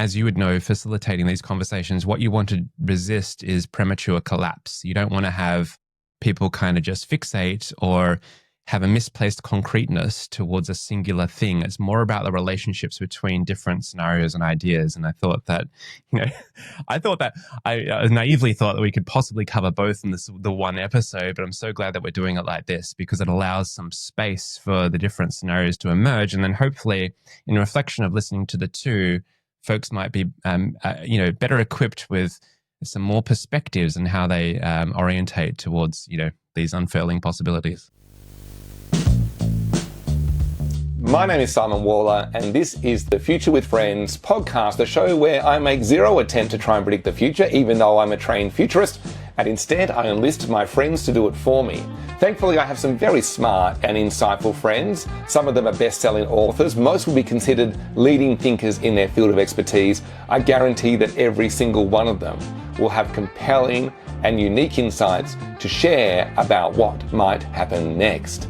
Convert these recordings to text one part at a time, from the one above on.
as you would know, facilitating these conversations, what you want to resist is premature collapse. You don't want to have people kind of just fixate or have a misplaced concreteness towards a singular thing. It's more about the relationships between different scenarios and ideas. And I thought that, I naively thought that we could possibly cover both in the one episode, but I'm so glad that we're doing it like this because it allows some space for the different scenarios to emerge. And then hopefully in reflection of listening to the two, folks might be, better equipped with some more perspectives and how they orientate towards, these unfurling possibilities. My name is Simon Waller, and this is the Future with Friends podcast, a show where I make zero attempt to try and predict the future, even though I'm a trained futurist, and instead I enlist my friends to do it for me. Thankfully, I have some very smart and insightful friends. Some of them are best-selling authors. Most will be considered leading thinkers in their field of expertise. I guarantee that every single one of them will have compelling and unique insights to share about what might happen next.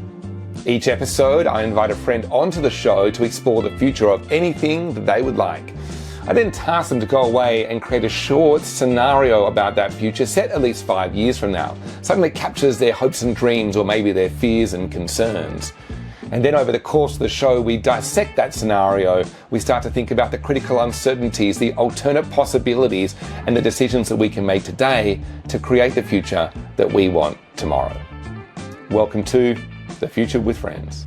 Each episode, I invite a friend onto the show to explore the future of anything that they would like. I then task them to go away and create a short scenario about that future set at least 5 years from now, something that captures their hopes and dreams or maybe their fears and concerns. And then over the course of the show, we dissect that scenario. We start to think about the critical uncertainties, the alternate possibilities, and the decisions that we can make today to create the future that we want tomorrow. Welcome to The Future with Friends.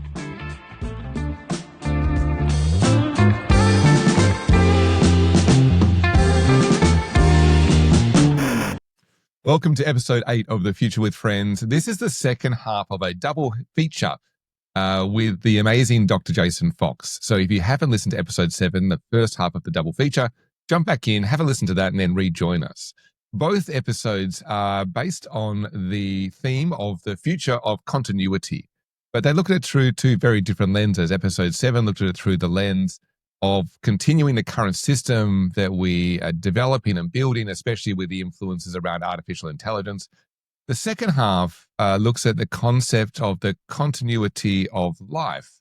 Welcome to episode 8 of The Future with Friends. This is the second half of a double feature with the amazing Dr. Jason Fox. So if you haven't listened to episode 7, the first half of the double feature, jump back in, have a listen to that, and then rejoin us. Both episodes are based on the theme of the future of continuity, but they look at it through two very different lenses. Episode 7 looked at it through the lens of continuing the current system that we are developing and building, especially with the influences around artificial intelligence. The second half looks at the concept of the continuity of life.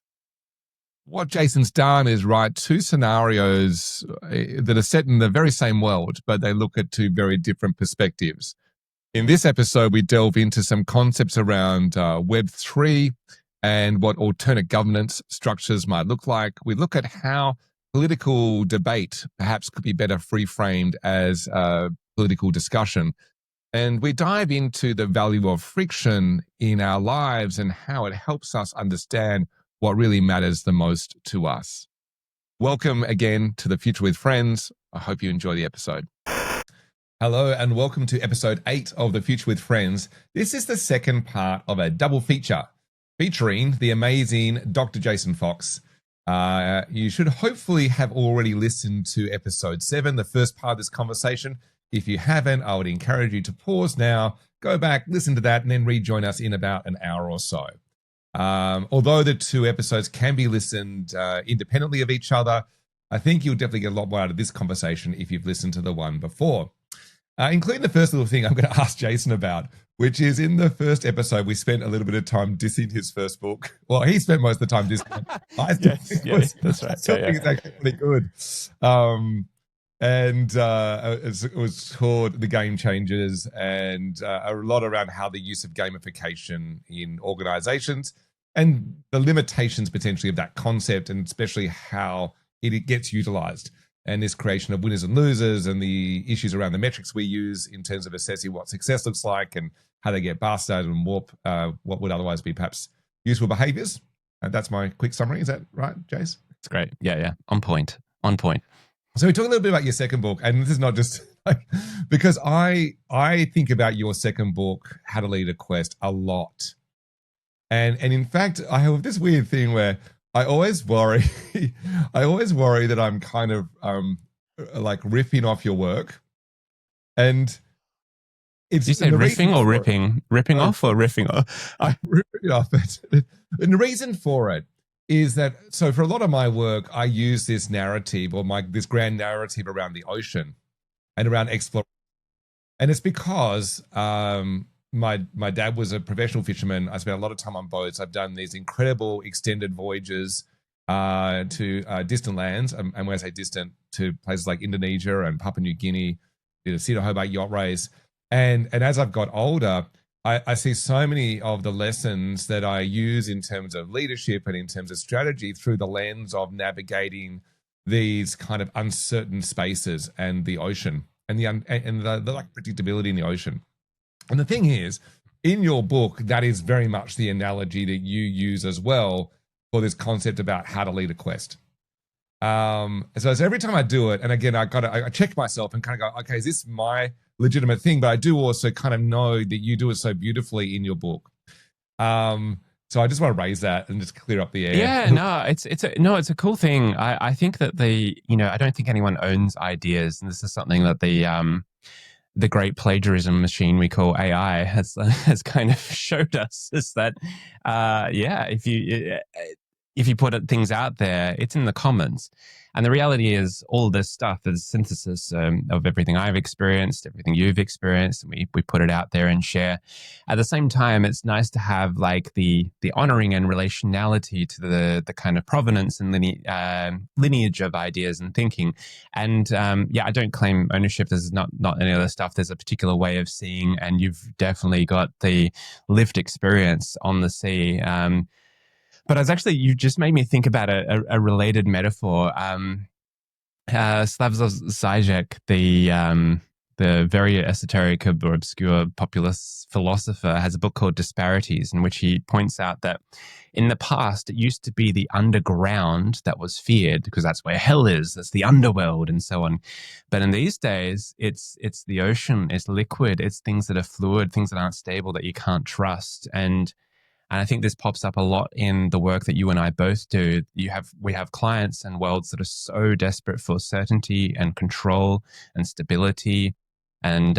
What Jason's done is write two scenarios that are set in the very same world, but they look at two very different perspectives. In this episode, we delve into some concepts around Web3 and what alternate governance structures might look like. We look at how political debate perhaps could be better free-framed as a political discussion. And we dive into the value of friction in our lives and how it helps us understand what really matters the most to us. Welcome again to The Future with Friends. I hope you enjoy the episode. Hello and welcome to episode 8 of The Future with Friends. This is the second part of a double feature featuring the amazing Dr. Jason Fox. You should hopefully have already listened to episode 7, the first part of this conversation. If you haven't, I would encourage you to pause now, go back, listen to that, and then rejoin us in about an hour or so. Although the two episodes can be listened independently of each other, I think you'll definitely get a lot more out of this conversation if you've listened to the one before. Including the first little thing I'm going to ask Jason about, which is in the first episode, we spent a little bit of time dissing his first book. Well, he spent most of the time dissing it. Yes, that's right. I think it's actually pretty good. It was called The Game Changers, and a lot around how the use of gamification in organizations and the limitations potentially of that concept, and especially how it gets utilized, and this creation of winners and losers and the issues around the metrics we use in terms of assessing what success looks like and how they get bastardized and warp what would otherwise be perhaps useful behaviors. And that's my quick summary. Is that right, Jace? It's great. Yeah. On point. So we talk a little bit about your second book, and this is not just because I think about your second book, How to Lead a Quest, a lot. And in fact, I have this weird thing where I always worry that I'm kind of like riffing off your work. And it's, you say riffing or ripping? Ripping off or riffing off? I'm ripping off it. And the reason for it is that, so for a lot of my work, I use this narrative or this grand narrative around the ocean and around exploration. And it's because my dad was a professional fisherman. I spent a lot of time on boats. I've done these incredible extended voyages to distant lands, and when I say distant, to places like Indonesia and Papua New Guinea, did a Cedar Hobart yacht race. And as I've got older, I see so many of the lessons that I use in terms of leadership and in terms of strategy through the lens of navigating these kind of uncertain spaces and the ocean and the like predictability in the ocean. And the thing is, in your book, that is very much the analogy that you use as well for this concept about how to lead a quest. So every time I do it, and again, I check myself and kind of go, okay, is this my legitimate thing? But I do also kind of know that you do it so beautifully in your book. So I just want to raise that and just clear up the air. Yeah, no, it's a cool thing. I think that I don't think anyone owns ideas, and this is something that the great plagiarism machine we call AI has kind of showed us, is that if you put things out there, it's in the commons. And the reality is all this stuff is synthesis of everything I've experienced, everything you've experienced, and we put it out there and share. At the same time, it's nice to have like the honoring and relationality to the kind of provenance and lineage of ideas and thinking. And I don't claim ownership. There's not any other stuff. There's a particular way of seeing, and you've definitely got the lived experience on the sea. But you just made me think about a related metaphor. Slavoj Žižek, the very esoteric or obscure populist philosopher, has a book called Disparities, in which he points out that in the past, it used to be the underground that was feared, because that's where hell is, that's the underworld and so on. But in these days, it's the ocean, it's liquid, it's things that are fluid, things that aren't stable, that you can't trust. And I think this pops up a lot in the work that you and I both do. We have clients and worlds that are so desperate for certainty and control and stability, and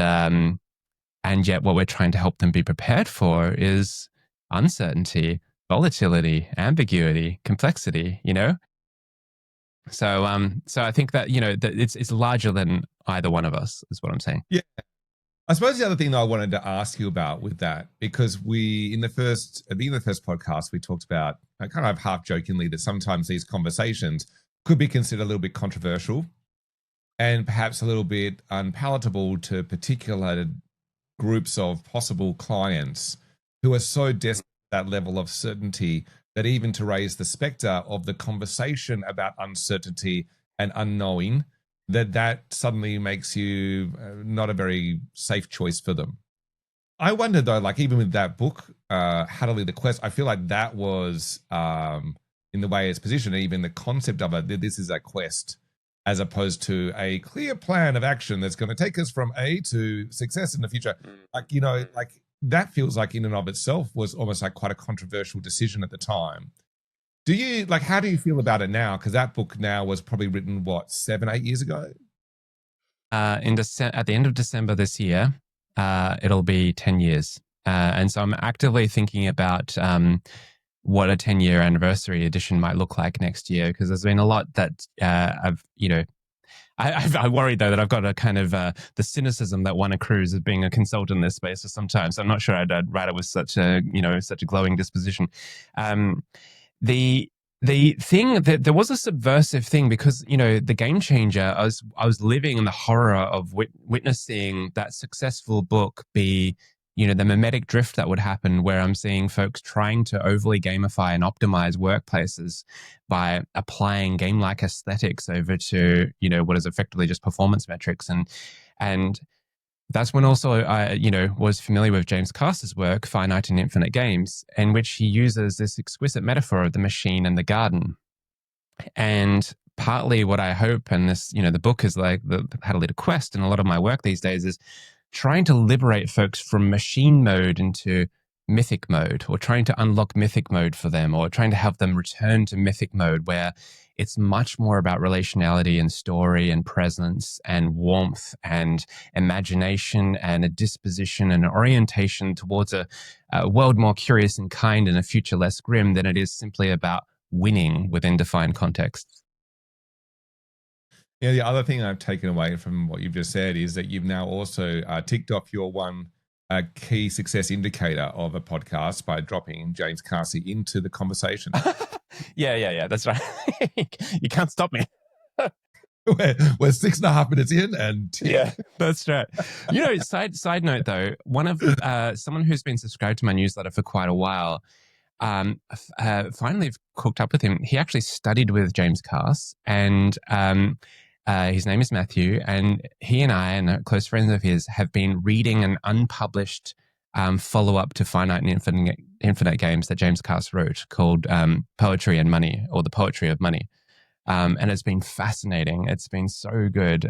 yet what we're trying to help them be prepared for is uncertainty, volatility, ambiguity, complexity. So I think that that it's larger than either one of us, is what I'm saying. Yeah. I suppose the other thing that I wanted to ask you about with that, because in the first podcast, we talked about kind of half jokingly that sometimes these conversations could be considered a little bit controversial and perhaps a little bit unpalatable to particular groups of possible clients who are so desperate for that level of certainty that even to raise the specter of the conversation about uncertainty and unknowing, that suddenly makes you not a very safe choice for them. I wonder though, like even with that book, How to Lead the Quest, I feel like that was, in the way it's positioned, even the concept of it, this is a quest, as opposed to a clear plan of action that's going to take us from A to success in the future. Like, like that feels like in and of itself was almost like quite a controversial decision at the time. How do you feel about it now? Because that book now was probably written, 7-8 years ago? At the end of December this year, it'll be 10 years. And so I'm actively thinking about what a 10-year anniversary edition might look like next year, because there's been a lot that I worry though that I've got a kind of the cynicism that one accrues as being a consultant in this space for some time. So I'm not sure I'd write it with such a glowing disposition. The thing that there was a subversive thing, because the game changer, I was living in the horror of witnessing that successful book be the mimetic drift that would happen, where I'm seeing folks trying to overly gamify and optimize workplaces by applying game-like aesthetics over to what is effectively just performance metrics, and that's when also I, was familiar with James Caster's work, Finite and Infinite Games, in which he uses this exquisite metaphor of the machine and the garden. And partly what I hope, and this, the book is like the How to Lead a Quest, and a lot of my work these days is trying to liberate folks from machine mode into mythic mode, or trying to unlock mythic mode for them, or trying to have them return to mythic mode, where it's much more about relationality and story and presence and warmth and imagination and a disposition and an orientation towards a world more curious and kind and a future less grim than it is simply about winning within defined contexts. Yeah, the other thing I've taken away from what you've just said is that you've now also ticked off your one key success indicator of a podcast by dropping James Carsey into the conversation. Yeah. That's right. You can't stop me. we're 6.5 minutes in, and Yeah, that's right. Side note though, one of someone who's been subscribed to my newsletter for quite a while, finally hooked up with him. He actually studied with James Cass, and his name is Matthew, and he and I, and close friends of his, have been reading an unpublished follow-up to Finite and Infinite Games that James Cass wrote called Poetry and Money, or The Poetry of Money. And it's been fascinating. It's been so good.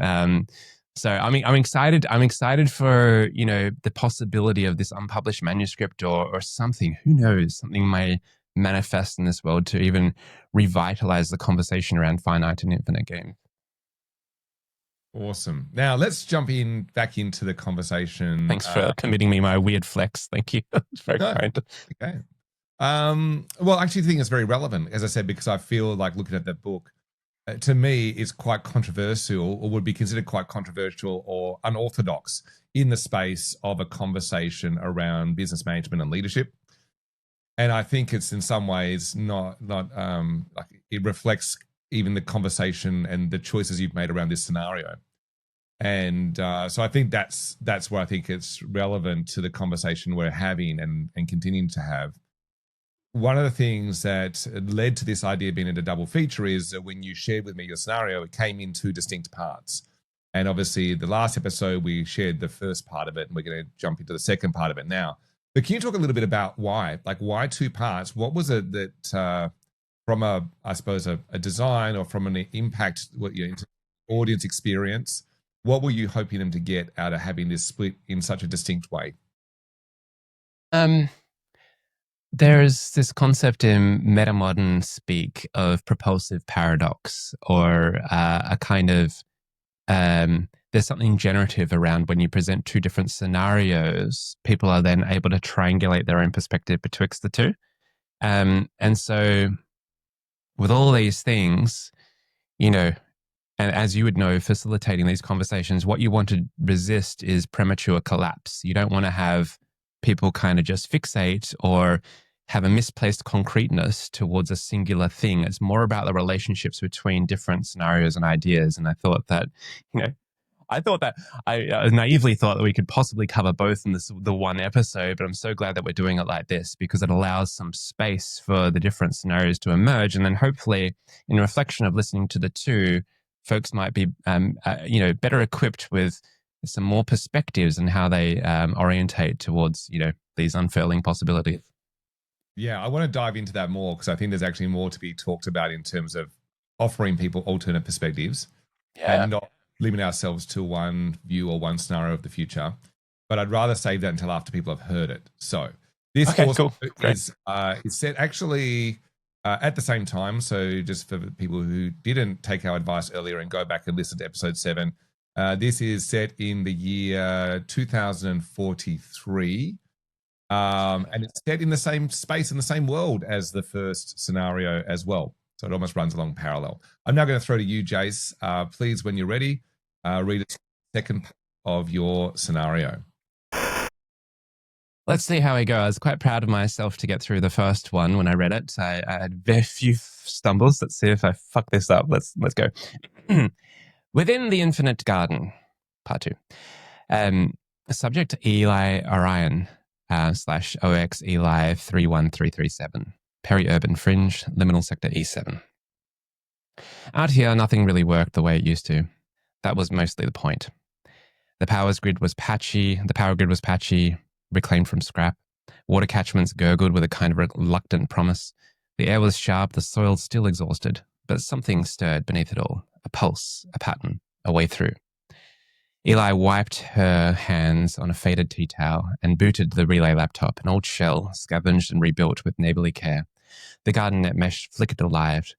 So I'm excited. I'm excited for the possibility of this unpublished manuscript or something. Who knows? Something may manifest in this world to even revitalize the conversation around finite and infinite games. Awesome. Now let's jump back into the conversation. Thanks for committing me my weird flex. Thank you. It's very kind. Okay. Well, actually, I think it's very relevant, as I said, because I feel like looking at that book, to me, is quite controversial, or would be considered quite controversial or unorthodox in the space of a conversation around business management and leadership. And I think it's in some ways not like it reflects even the conversation and the choices you've made around this scenario. And so I think that's where I think it's relevant to the conversation we're having and continuing to have. One of the things that led to this idea being in a double feature is that when you shared with me your scenario, it came in two distinct parts. And obviously, the last episode, we shared the first part of it, and we're going to jump into the second part of it now. But can you talk a little bit about why? Like, why two parts? What was it that, from a design or from an impact, what your audience experience, what were you hoping them to get out of having this split in such a distinct way? There's this concept in metamodern speak of propulsive paradox, or a kind of there's something generative around when you present two different scenarios. People are then able to triangulate their own perspective betwixt the two. And so with all these things, and as you would know, facilitating these conversations, what you want to resist is premature collapse. You don't want to have people kind of just fixate or have a misplaced concreteness towards a singular thing. It's more about the relationships between different scenarios and ideas. And I thought that, I naively thought that we could possibly cover both in the one episode, but I'm so glad that we're doing it like this because it allows some space for the different scenarios to emerge. And then hopefully, in reflection of listening to the two, folks might be, better equipped with some more perspectives and how they orientate towards, these unfurling possibilities. Yeah, I want to dive into that more because I think there's actually more to be talked about in terms of offering people alternate perspectives and not limiting ourselves to one view or one scenario of the future. But I'd rather save that until after people have heard it. So this is set actually at the same time. So just for people who didn't take our advice earlier and go back and listen to episode 7, this is set in the year 2043. And it's set in the same space in the same world as the first scenario as well. So it almost runs along parallel. I'm now going to throw to you, Jace. Please, when you're ready, read the second part of your scenario. Let's see how we go. I was quite proud of myself to get through the first one when I read it. I had very few stumbles. Let's see if I fuck this up. Let's go. Within the Infinite Garden, part 2. Subject Eli Orion. /OX Eli 31337, Peri-Urban Fringe, Liminal Sector E7. Out here, nothing really worked the way it used to. That was mostly the point. The power grid was patchy, reclaimed from scrap. Water catchments gurgled with a kind of reluctant promise. The air was sharp, the soil still exhausted, but something stirred beneath it all. A pulse, a pattern, a way through. Eli wiped her hands on a faded tea towel and booted the relay laptop, an old shell, scavenged and rebuilt with neighborly care. The garden net mesh flickered alive,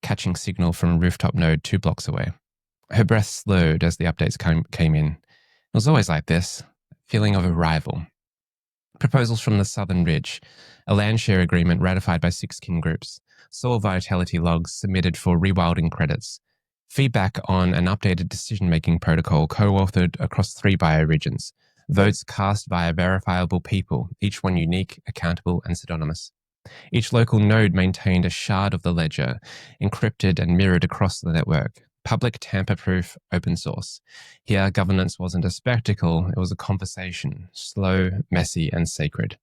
catching signal from a rooftop node 2 blocks away. Her breath slowed as the updates came in. It was always like this, feeling of arrival. Proposals from the Southern Ridge, a land share agreement ratified by 6 kin groups, soil vitality logs submitted for rewilding credits, feedback on an updated decision-making protocol co-authored across 3 bioregions, votes cast via verifiable people, each one unique, accountable, and pseudonymous. Each local node maintained a shard of the ledger, encrypted and mirrored across the network. Public, tamper-proof, open source. Here, governance wasn't a spectacle, it was a conversation, slow, messy, and sacred.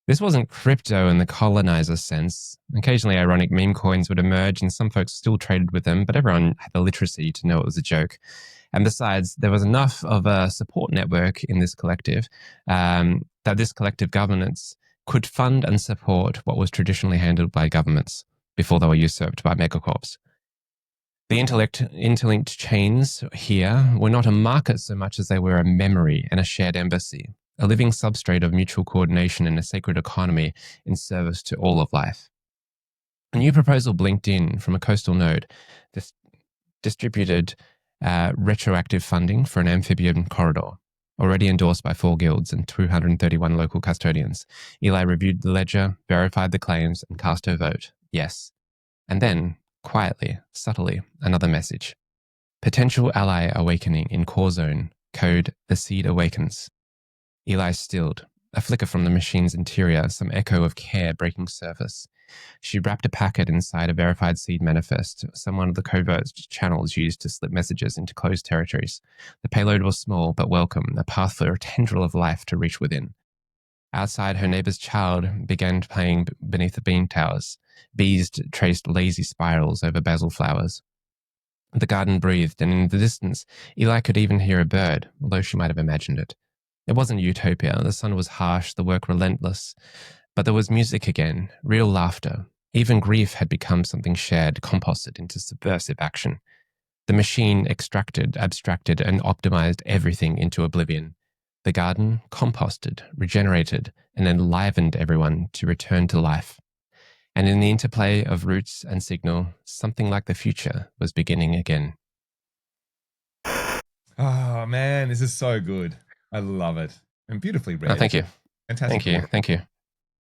This wasn't crypto in the colonizer sense. Occasionally, ironic meme coins would emerge, and some folks still traded with them, but everyone had the literacy to know it was a joke. And besides, there was enough of a support network in this collective that this collective governance could fund and support what was traditionally handled by governments before they were usurped by megacorps. The interlinked chains here were not a market so much as they were a memory and a shared embassy, a living substrate of mutual coordination and a sacred economy in service to all of life. A new proposal blinked in from a coastal node, this distributed retroactive funding for an amphibian corridor, already endorsed by 4 guilds and 231 local custodians. Eli reviewed the ledger, verified the claims, and cast her vote, yes. And then, quietly, subtly, another message. Potential ally awakening in core zone, code the seed awakens. Eli stilled, a flicker from the machine's interior, some echo of care breaking surface. She wrapped a packet inside a verified seed manifest, some one of the covert channels used to slip messages into closed territories. The payload was small but welcome, a path for a tendril of life to reach within. Outside, her neighbor's child began playing beneath the bean towers. Bees traced lazy spirals over basil flowers. The garden breathed, and in the distance, Eli could even hear a bird, although she might have imagined it. It wasn't utopia. The sun was harsh, the work relentless. But there was music again, real laughter. Even grief had become something shared, composted into subversive action. The machine extracted, abstracted, and optimized everything into oblivion. The garden composted, regenerated, and enlivened everyone to return to life. And in the interplay of roots and signal, something like the future was beginning again. Oh, man, this is so good. I love it. And beautifully read. Oh, thank you. Fantastic. Thank you.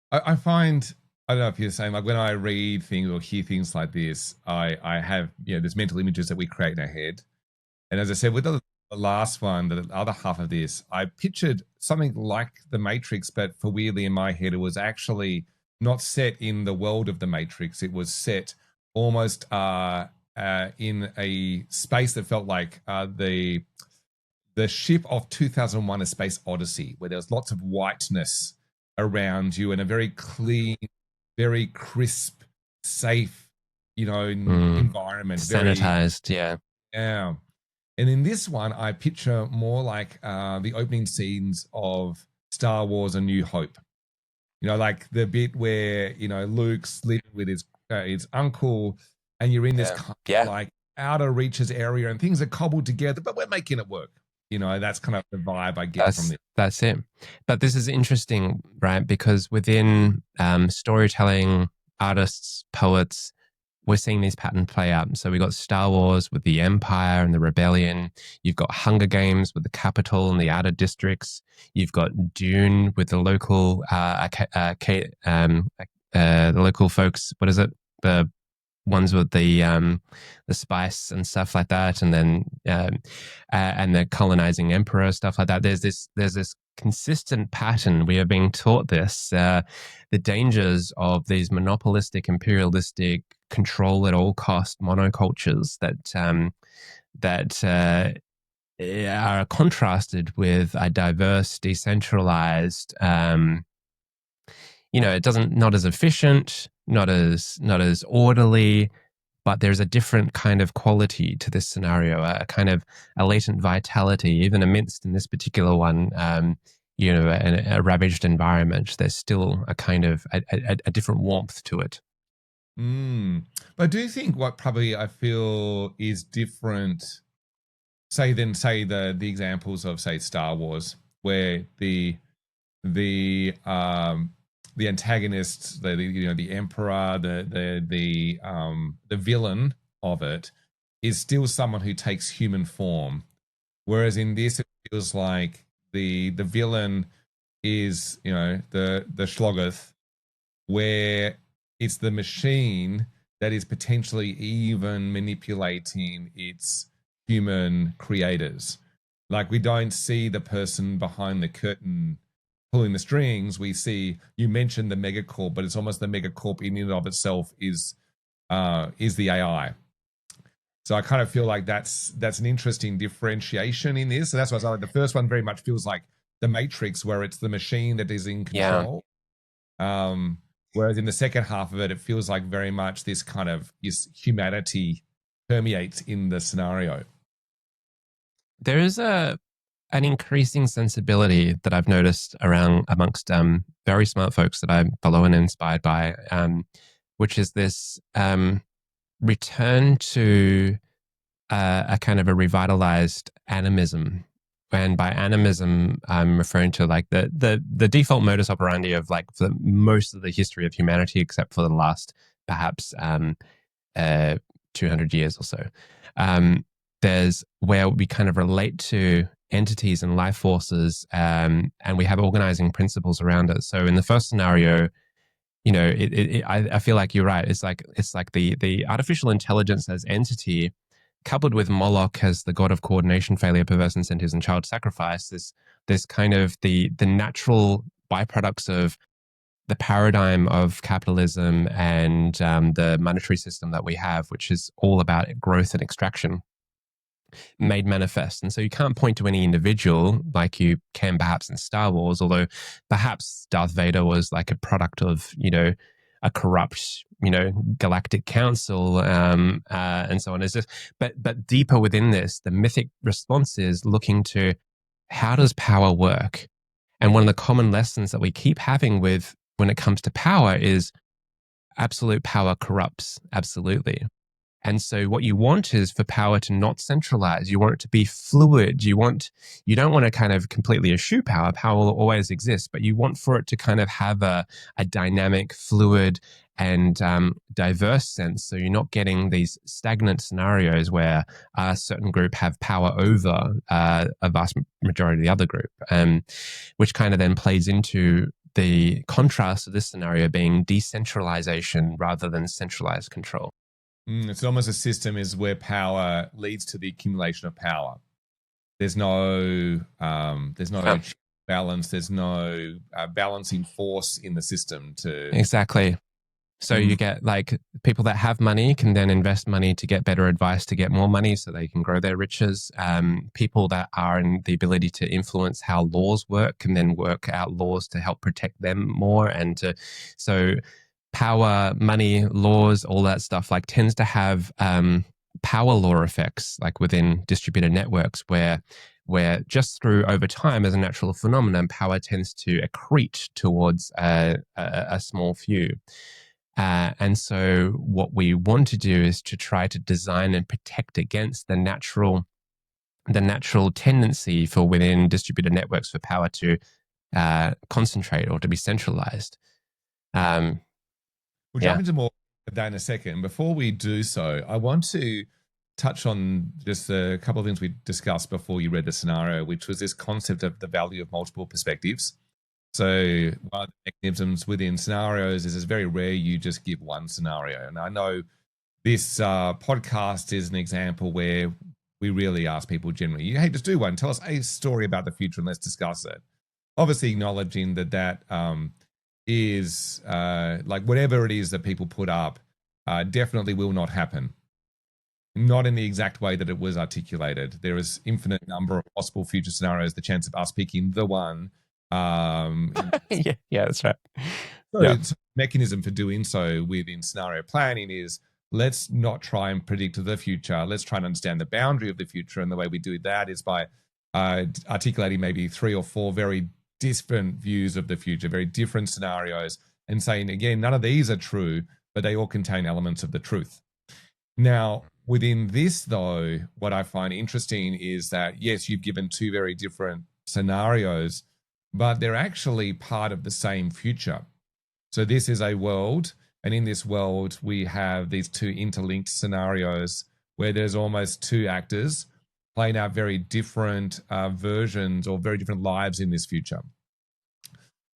I find, I don't know if you're the same, like when I read things or hear things like this, I have, there's mental images that we create in our head. And as I said, with the last one, the other half of this, I pictured something like The Matrix, but for weirdly in my head, it was actually not set in the world of The Matrix. It was set almost in a space that felt like the ship of 2001: A Space Odyssey, where there was lots of whiteness around you and a very clean, very crisp, safe, environment. Sanitized, Yeah. And in this one, I picture more like the opening scenes of Star Wars: A New Hope. Like the bit where, Luke's living with his uncle, and you're in this like outer reaches area and things are cobbled together, but we're making it work. That's kind of the vibe I get from this. That's it. But this is interesting, right? Because within storytelling, artists, poets, we're seeing these patterns play out. So we got Star Wars with the Empire and the Rebellion. You've got Hunger Games with the capital and the outer districts. You've got Dune with the local, the local folks. What is it? The ones with the spice and stuff like that, and then and the colonizing emperor, stuff like that. There's this consistent pattern. We are being taught this, the dangers of these monopolistic, imperialistic, control at all cost monocultures that are contrasted with a diverse, decentralized. It not as efficient, not as orderly, but there's a different kind of quality to this scenario, a latent vitality, even amidst in this particular one, a ravaged environment. There's still a kind of a different warmth to it. But I do think what probably I feel is different, say the examples of, say, Star Wars, where the antagonists, the emperor, the villain of it is still someone who takes human form, whereas in this it feels like the villain is the Shlogoth, where it's the machine that is potentially even manipulating its human creators. Like we don't see the person behind the curtain pulling the strings, we see, you mentioned the megacorp, but it's almost the megacorp in and of itself is the AI. So I kind of feel like that's an interesting differentiation in this. So that's why I was like, the first one very much feels like the Matrix, where it's the machine that is in control. Whereas in the second half of it, it feels like very much this kind of humanity permeates in the scenario. There is an increasing sensibility that I've noticed amongst very smart folks that I follow and inspired by, which is this return to a kind of a revitalized animism. And by animism, I'm referring to like the default modus operandi of like for most of the history of humanity, except for the last perhaps 200 years or so. There's where we kind of relate to entities and life forces, and we have organizing principles around it. So in the first scenario, I feel like you're right. It's like the artificial intelligence as entity, coupled with Moloch as the god of coordination, failure, perverse incentives, and child sacrifice. This kind of the natural byproducts of the paradigm of capitalism and the monetary system that we have, which is all about growth and extraction, made manifest. And so you can't point to any individual like you can perhaps in Star Wars, although perhaps Darth Vader was like a product of, a corrupt, galactic council, and so on. It's just, but deeper within this, the mythic response is looking to how does power work? And one of the common lessons that we keep having when it comes to power is absolute power corrupts absolutely. And so what you want is for power to not centralize. You want it to be fluid. You don't want to kind of completely eschew power. Power will always exist, but you want for it to kind of have a dynamic, fluid, and diverse sense. So you're not getting these stagnant scenarios where a certain group have power over a vast majority of the other group, which kind of then plays into the contrast of this scenario being decentralization rather than centralized control. It's almost a system is where power leads to the accumulation of power. There's no balance. There's no balancing force in the system to exactly. So you get like people that have money can then invest money to get better advice, to get more money so they can grow their riches. People that are in the ability to influence how laws work can then work out laws to help protect them more. So power, money, laws, all that stuff like tends to have power law effects like within distributed networks where just through over time as a natural phenomenon, power tends to accrete towards a small few. And so what we want to do is to try to design and protect against the natural tendency for within distributed networks for power to concentrate or to be centralized. We'll jump into more of that in a second. Before we do so, I want to touch on just a couple of things we discussed before you read the scenario, which was this concept of the value of multiple perspectives. So one of the mechanisms within scenarios is it's very rare you just give one scenario. And I know this podcast is an example where we really ask people generally, hey, just do one. Tell us a story about the future and let's discuss it. Obviously acknowledging that is like whatever it is that people put up definitely will not happen. Not in the exact way that it was articulated. There is infinite number of possible future scenarios. The chance of us picking the one. Yeah, that's right. So the mechanism for doing so within scenario planning is let's not try and predict the future. Let's try and understand the boundary of the future. And the way we do that is by articulating maybe 3 or 4 very different views of the future, very different scenarios, and saying, again, none of these are true, but they all contain elements of the truth. Now, within this, though, what I find interesting is that, yes, you've given 2 very different scenarios, but they're actually part of the same future. So this is a world, and in this world, we have these 2 interlinked scenarios where there's almost 2 actors playing out very different versions or very different lives in this future.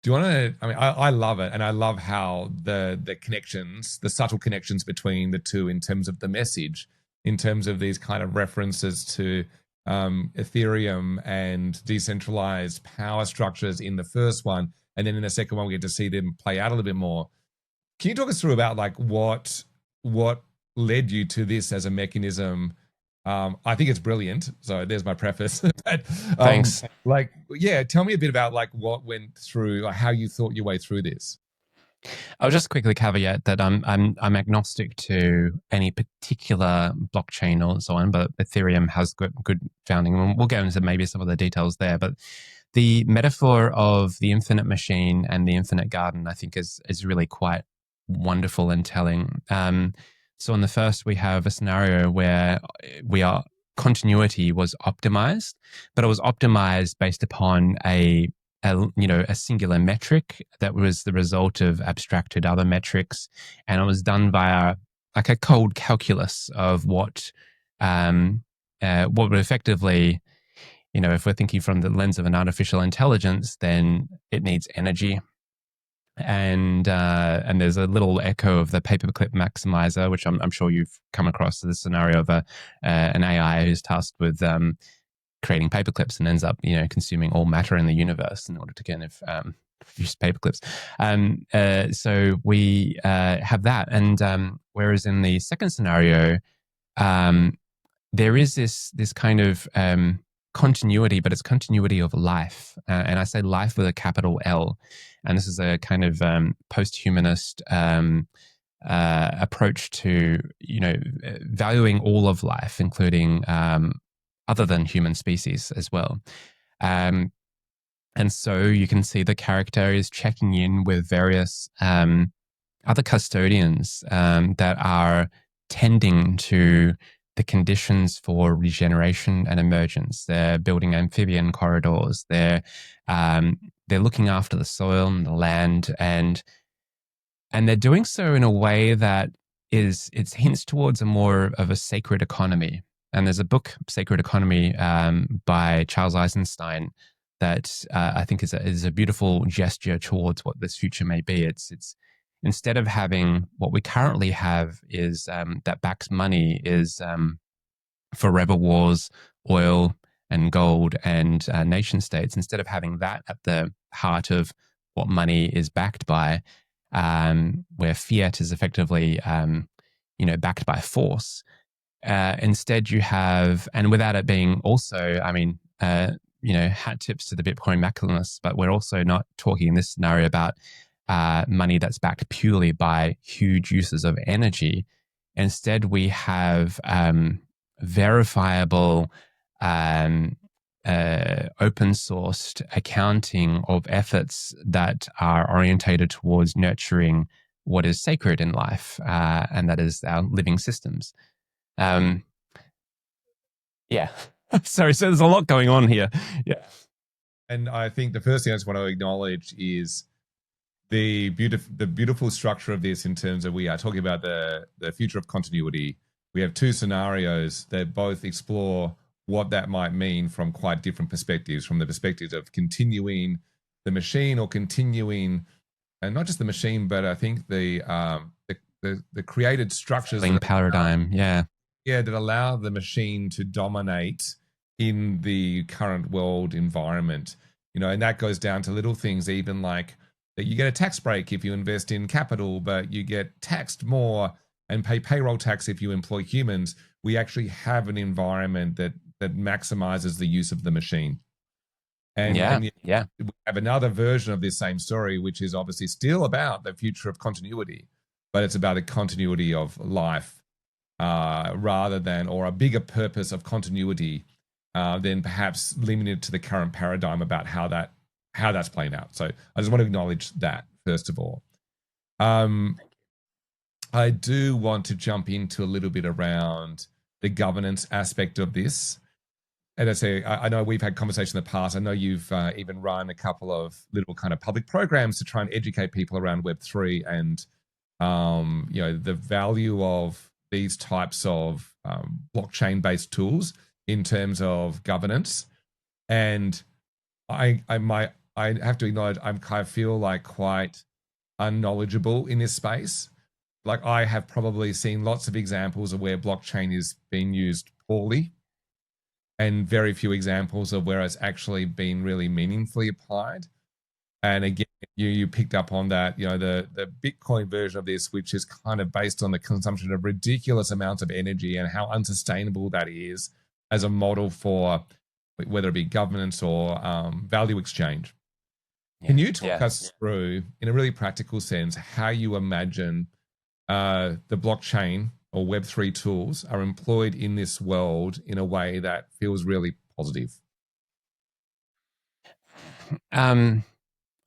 Do you want to, I love it. And I love how the connections, the subtle connections between the 2 in terms of the message, in terms of these kind of references to Ethereum and decentralized power structures in the first one, and then in the second one we get to see them play out a little bit more. Can you talk us through about like what led you to this as a mechanism? I think it's brilliant. So there's my preface. But, Thanks. like, yeah, tell me a bit about like what went through, like how you thought your way through this. I'll just quickly caveat that I'm agnostic to any particular blockchain or so on, but Ethereum has good founding. And we'll get into maybe some of the details there. But the metaphor of the infinite machine and the infinite garden, I think, is really quite wonderful and telling. So in the first, we have a scenario where continuity was optimized, but it was optimized based upon a singular metric that was the result of abstracted other metrics, and it was done via like a cold calculus of what would effectively, if we're thinking from the lens of an artificial intelligence, then it needs energy. And there's a little echo of the paperclip maximizer, which I'm sure you've come across, the scenario of an AI who's tasked with creating paperclips and ends up, consuming all matter in the universe in order to kind of produce paperclips. So we have that. And whereas in the second scenario, there is this kind of continuity, but it's continuity of life. And I say life with a capital L. And this is a kind of post-humanist approach to, valuing all of life, including other than human species as well. And so you can see the character is checking in with various other custodians that are tending to the conditions for regeneration and emergence. They're building amphibian corridors. They're looking after the soil and the land, and they're doing so in a way that it hints towards a more of a sacred economy. And there's a book, Sacred Economy, by Charles Eisenstein, that I think is a beautiful gesture towards what this future may be. It's instead of having what we currently have is that backs money is forever wars, oil and gold and nation states. Instead of having that at the heart of what money is backed by, where fiat is effectively backed by force. Instead, you have, and without it being also, hat tips to the Bitcoin maximalists, but we're also not talking in this scenario about money that's backed purely by huge uses of energy. Instead, we have verifiable, open-sourced accounting of efforts that are orientated towards nurturing what is sacred in life, and that is our living systems. Sorry, so there's a lot going on here. Yeah. And I think the first thing I just want to acknowledge is the beautiful structure of this in terms of we are talking about the future of continuity. We have two scenarios that both explore what that might mean from quite different perspectives, from the perspectives of continuing the machine or continuing, and not just the machine, but I think the created structures paradigm, that allow the machine to dominate in the current world environment, and that goes down to little things, even like that you get a tax break if you invest in capital, but you get taxed more and pay payroll tax if you employ humans. We actually have an environment that maximizes the use of the machine. And we have another version of this same story, which is obviously still about the future of continuity, but it's about the continuity of life rather than, or a bigger purpose of continuity than perhaps limited to the current paradigm about how that's playing out. So I just want to acknowledge that first of all. I do want to jump into a little bit around the governance aspect of this. And I say, I know we've had conversation in the past. I know you've even run a couple of little kind of public programs to try and educate people around Web3 and the value of these types of blockchain-based tools in terms of governance. And I have to acknowledge I kind of feel like quite unknowledgeable in this space. Like I have probably seen lots of examples of where blockchain is being used poorly. and very few examples of where it's actually been really meaningfully applied. And again, you picked up on that, the Bitcoin version of this, which is kind of based on the consumption of ridiculous amounts of energy and how unsustainable that is as a model for whether it be governance or value exchange. Can you talk us through, in a really practical sense, how you imagine the blockchain or Web3 tools are employed in this world in a way that feels really positive?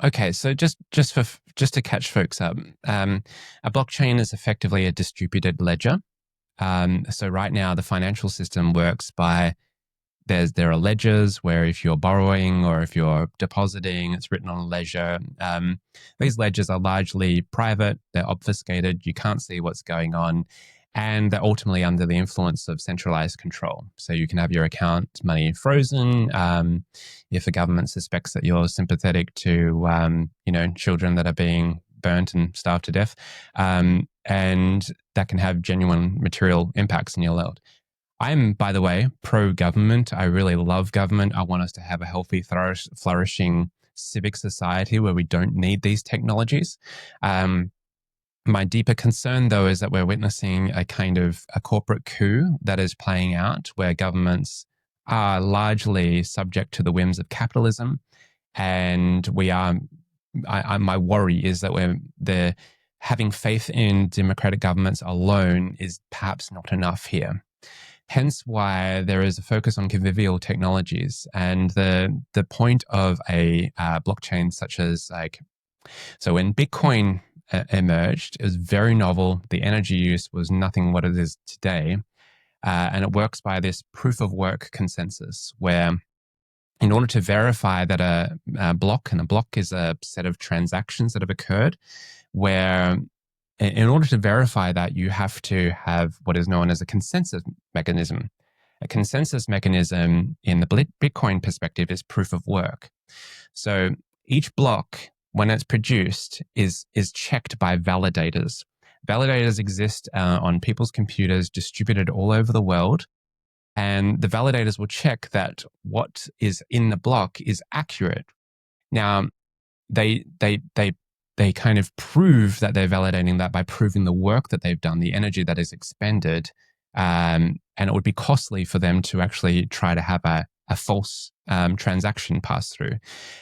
Okay, so just to catch folks up, a blockchain is effectively a distributed ledger. So right now, the financial system works by there are ledgers where if you're borrowing or if you're depositing, it's written on a ledger. These ledgers are largely private. They're obfuscated. You can't see what's going on. And they're ultimately under the influence of centralized control. So you can have your account money frozen if the government suspects that you're sympathetic to, children that are being burnt and starved to death. And that can have genuine material impacts in your world. I'm, by the way, pro-government. I really love government. I want us to have a healthy, flourishing civic society where we don't need these technologies. My deeper concern, though, is that we're witnessing a kind of a corporate coup that is playing out where governments are largely subject to the whims of capitalism. And my worry is that having faith in democratic governments alone is perhaps not enough here. Hence why there is a focus on convivial technologies. And the point of a blockchain such as so when Bitcoin emerged, it was very novel. The energy use was nothing what it is today. And it works by this proof of work consensus where in order to verify that a block, and a block is a set of transactions that have occurred, where in order to verify that, you have to have what is known as a consensus mechanism. A consensus mechanism in the Bitcoin perspective is proof of work. So each block, when it's produced, is checked by validators. Validators exist on people's computers distributed all over the world. And the validators will check that what is in the block is accurate. Now, they kind of prove that they're validating that by proving the work that they've done, the energy that is expended. And it would be costly for them to actually try to have a false transaction pass through.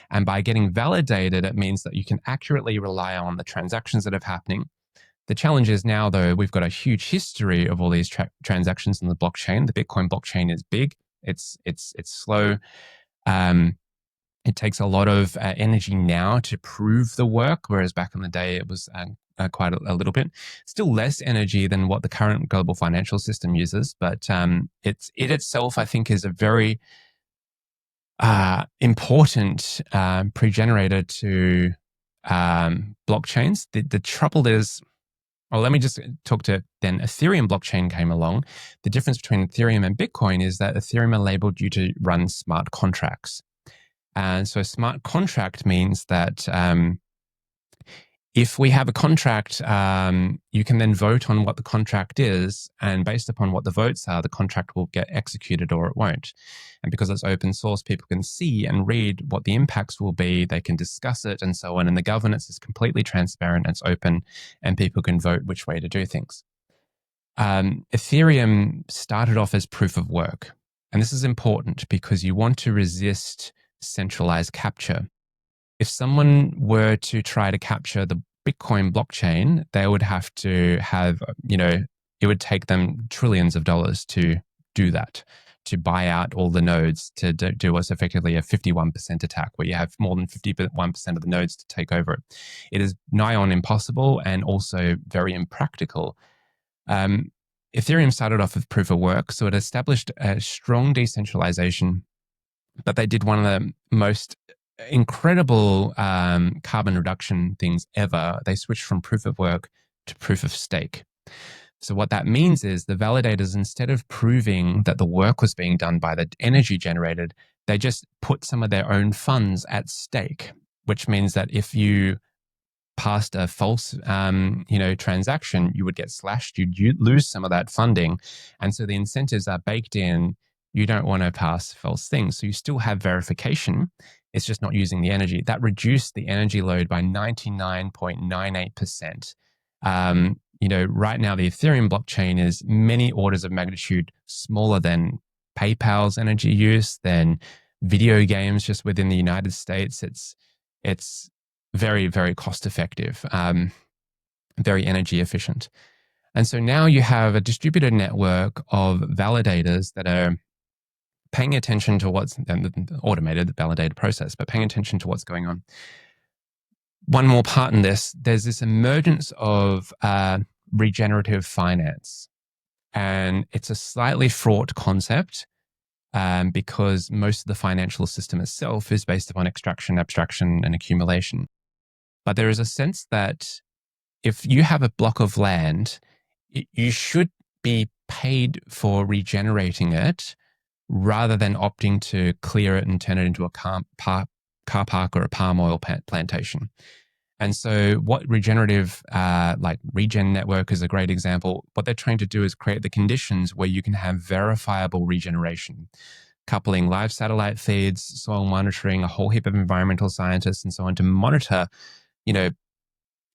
And by getting validated, it means that you can accurately rely on the transactions that are happening. The challenge is now, though, we've got a huge history of all these transactions in the blockchain. The Bitcoin blockchain is big. It's slow. It takes a lot of energy now to prove the work, whereas back in the day it was quite a little bit. Still less energy than what the current global financial system uses, but it itself, I think, is a very important pre-generator to blockchains. The trouble is, well, let me just talk to then Ethereum blockchain came along. The difference between Ethereum and Bitcoin is that Ethereum enabled you to run smart contracts. And so a smart contract means that if we have a contract, you can then vote on what the contract is. And based upon what the votes are, the contract will get executed or it won't. And because it's open source, people can see and read what the impacts will be. They can discuss it and so on. And the governance is completely transparent. It's open and people can vote which way to do things. Ethereum started off as proof of work. And this is important because you want to resist centralized capture. If someone were to try to capture the Bitcoin blockchain, they would have to have, it would take them trillions of dollars to do that, to buy out all the nodes, to do what's effectively a 51% attack, where you have more than 51% of the nodes to take over it. It is nigh on impossible and also very impractical. Ethereum started off with proof of work, so it established a strong decentralization, but they did one of the most incredible carbon reduction things ever. They switched from proof of work to proof of stake. So what that means is the validators, instead of proving that the work was being done by the energy generated, they just put some of their own funds at stake, which means that if you passed a false transaction, you would get slashed, you'd lose some of that funding. And so the incentives are baked in you don't want to pass false things. So you still have verification. It's just not using the energy. That reduced the energy load by 99.98%. Right now the Ethereum blockchain is many orders of magnitude smaller than PayPal's energy use, than video games just within the United States. It's very, very cost effective, very energy efficient. And so now you have a distributed network of validators that are paying attention to what's automated, validated process, but paying attention to what's going on. One more part in this, there's this emergence of regenerative finance. And it's a slightly fraught concept because most of the financial system itself is based upon extraction, abstraction, and accumulation. But there is a sense that if you have a block of land, you should be paid for regenerating it rather than opting to clear it and turn it into a car park or a palm oil plantation. And so what regenerative, like Regen Network is a great example. What they're trying to do is create the conditions where you can have verifiable regeneration, coupling live satellite feeds, soil monitoring, a whole heap of environmental scientists and so on to monitor,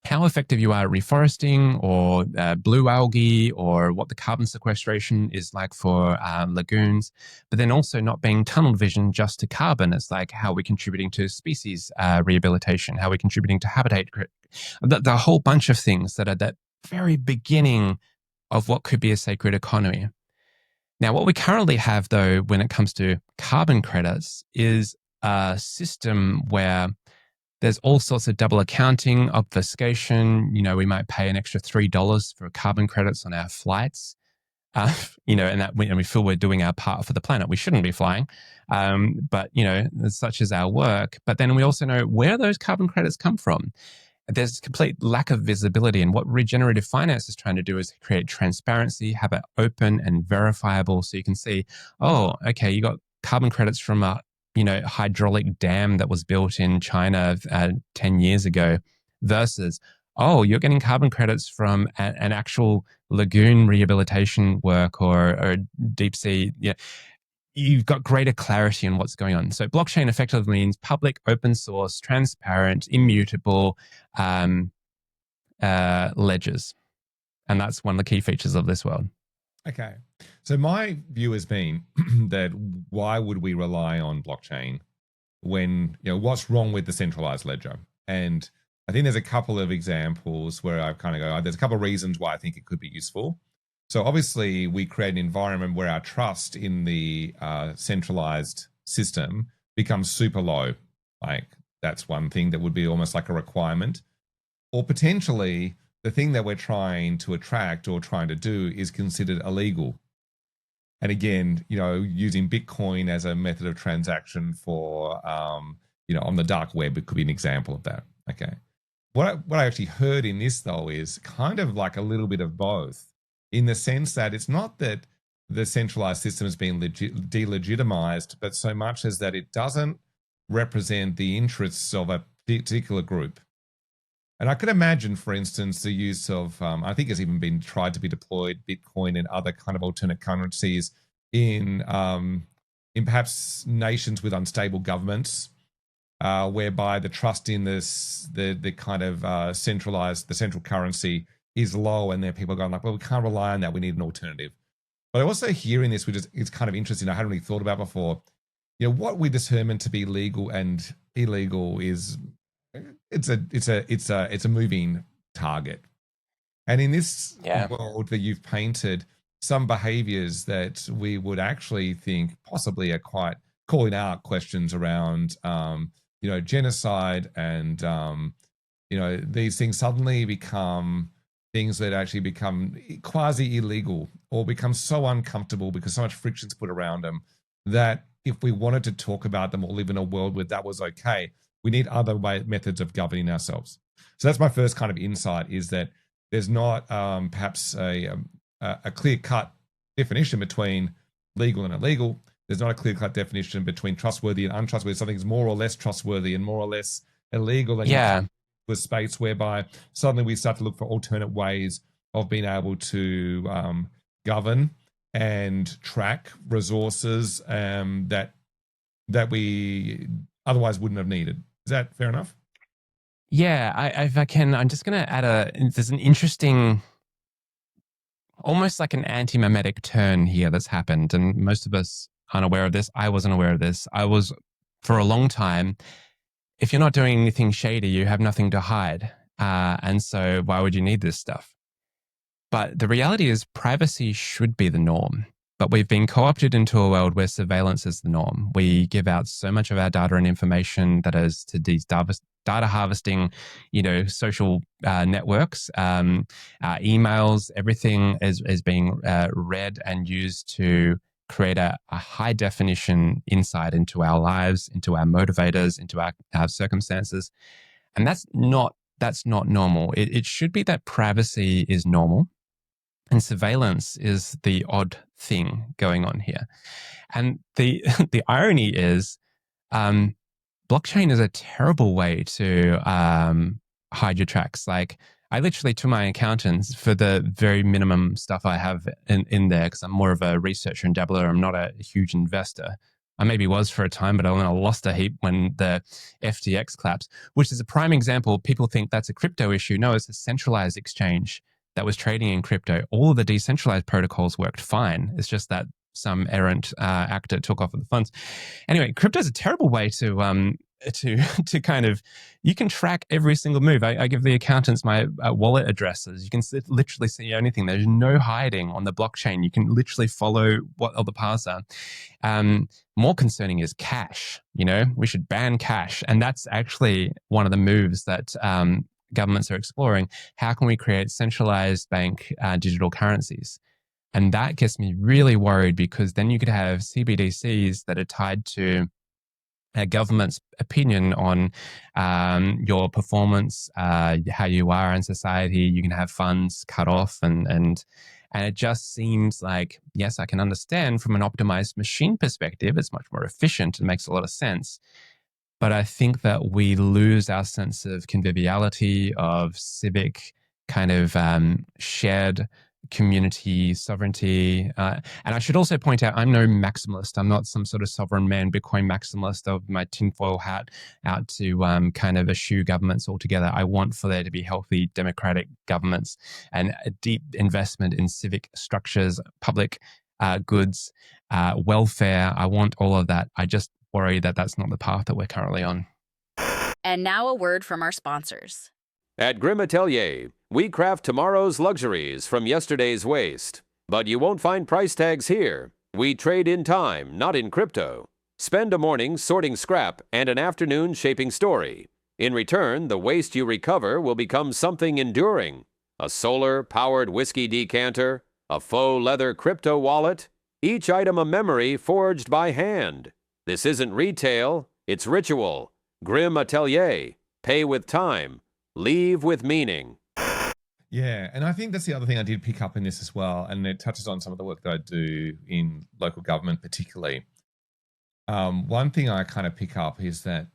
how effective you are at reforesting or blue algae, or what the carbon sequestration is like for lagoons, but then also not being tunnel vision just to carbon. It's like how we're contributing to species rehabilitation, how we're contributing to habitat, the whole bunch of things that are that very beginning of what could be a sacred economy. Now, what we currently have, though, when it comes to carbon credits is a system where there's all sorts of double accounting, obfuscation. We might pay an extra $3 for carbon credits on our flights, and we feel we're doing our part for the planet. We shouldn't be flying, but such is our work. But then we also know where those carbon credits come from. There's complete lack of visibility, and what regenerative finance is trying to do is create transparency, have it open and verifiable, so you can see, oh, okay, you got carbon credits from a hydraulic dam that was built in China 10 years ago versus, oh, you're getting carbon credits from an actual lagoon rehabilitation work or deep sea. You've got greater clarity on what's going on. So blockchain effectively means public, open source, transparent, immutable ledgers. And that's one of the key features of this world. Okay. So my view has been that why would we rely on blockchain when, what's wrong with the centralized ledger? And I think there's a couple of examples where I kind of go, there's a couple of reasons why I think it could be useful. So obviously we create an environment where our trust in the centralized system becomes super low. Like that's one thing that would be almost like a requirement. Or potentially the thing that we're trying to attract or trying to do is considered illegal. And again, using Bitcoin as a method of transaction for, on the dark web, it could be an example of that. Okay. What I actually heard in this, though, is kind of like a little bit of both, in the sense that it's not that the centralized system has been delegitimized, but so much as that it doesn't represent the interests of a particular group. And I could imagine, for instance, the use of, I think it's even been tried to be deployed, Bitcoin and other kind of alternate currencies in perhaps nations with unstable governments, whereby the trust in the kind of central currency is low, and there are people going like, well, we can't rely on that. We need an alternative. But I also hear in this, which is kind of interesting, I hadn't really thought about before, what we determine to be legal and illegal is it's a moving target. And in this world that you've painted, some behaviors that we would actually think possibly are quite calling out questions around, genocide and, these things suddenly become things that actually become quasi illegal or become so uncomfortable because so much friction's put around them that if we wanted to talk about them or live in a world where that was okay, we need other methods of governing ourselves. So that's my first kind of insight, is that there's not perhaps a clear-cut definition between legal and illegal. There's not a clear-cut definition between trustworthy and untrustworthy. Something's more or less trustworthy and more or less illegal. And a space whereby suddenly we start to look for alternate ways of being able to govern and track resources that we otherwise wouldn't have needed. Is that fair enough? Yeah, if I can, I'm just going to add there's an interesting, almost like an anti-mimetic turn here that's happened. And most of us aren't aware of this. I wasn't aware of this. I was, for a long time, if you're not doing anything shady, you have nothing to hide. And so why would you need this stuff? But the reality is privacy should be the norm. But we've been co-opted into a world where surveillance is the norm. We give out so much of our data and information that is to these data harvesting, social networks, emails, everything is being read and used to create a high definition insight into our lives, into our motivators, into our circumstances. And that's not normal. It should be that privacy is normal. And surveillance is the odd thing going on here. And the the irony is, blockchain is a terrible way to hide your tracks. Like, I literally, to my accountants, for the very minimum stuff I have in there, because I'm more of a researcher and dabbler, I'm not a huge investor. I maybe was for a time, but I lost a heap when the FTX collapsed, which is a prime example. People think that's a crypto issue. No, it's a centralized exchange that was trading in crypto. All of the decentralized protocols worked fine. It's just that some errant actor took off with the funds. Anyway, crypto is a terrible way to kind of, you can track every single move. I give the accountants my wallet addresses. You can literally see anything. There's no hiding on the blockchain. You can literally follow what all the paths are. More concerning is cash. We should ban cash. And that's actually one of the moves that governments are exploring. How can we create centralized bank digital currencies? And that gets me really worried, because then you could have CBDCs that are tied to a government's opinion on your performance, how you are in society. You can have funds cut off, and it just seems like, yes, I can understand from an optimized machine perspective, it's much more efficient and makes a lot of sense. But I think that we lose our sense of conviviality, of civic kind of shared community sovereignty. And I should also point out, I'm no maximalist. I'm not some sort of sovereign man, Bitcoin maximalist of my tinfoil hat out to kind of eschew governments altogether. I want for there to be healthy democratic governments and a deep investment in civic structures, public goods, welfare. I want all of that. I just worry that that's not the path that we're currently on. And now a word from our sponsors. At Grim Atelier, we craft tomorrow's luxuries from yesterday's waste. But you won't find price tags here. We trade in time, not in crypto. Spend a morning sorting scrap and an afternoon shaping story. In return, the waste you recover will become something enduring. A solar-powered whiskey decanter, a faux leather crypto wallet, each item a memory forged by hand. This isn't retail, it's ritual. Grim Atelier. Pay with time. Leave with meaning. Yeah, and I think that's the other thing I did pick up in this as well, and it touches on some of the work that I do in local government particularly. One thing I kind of pick up is that,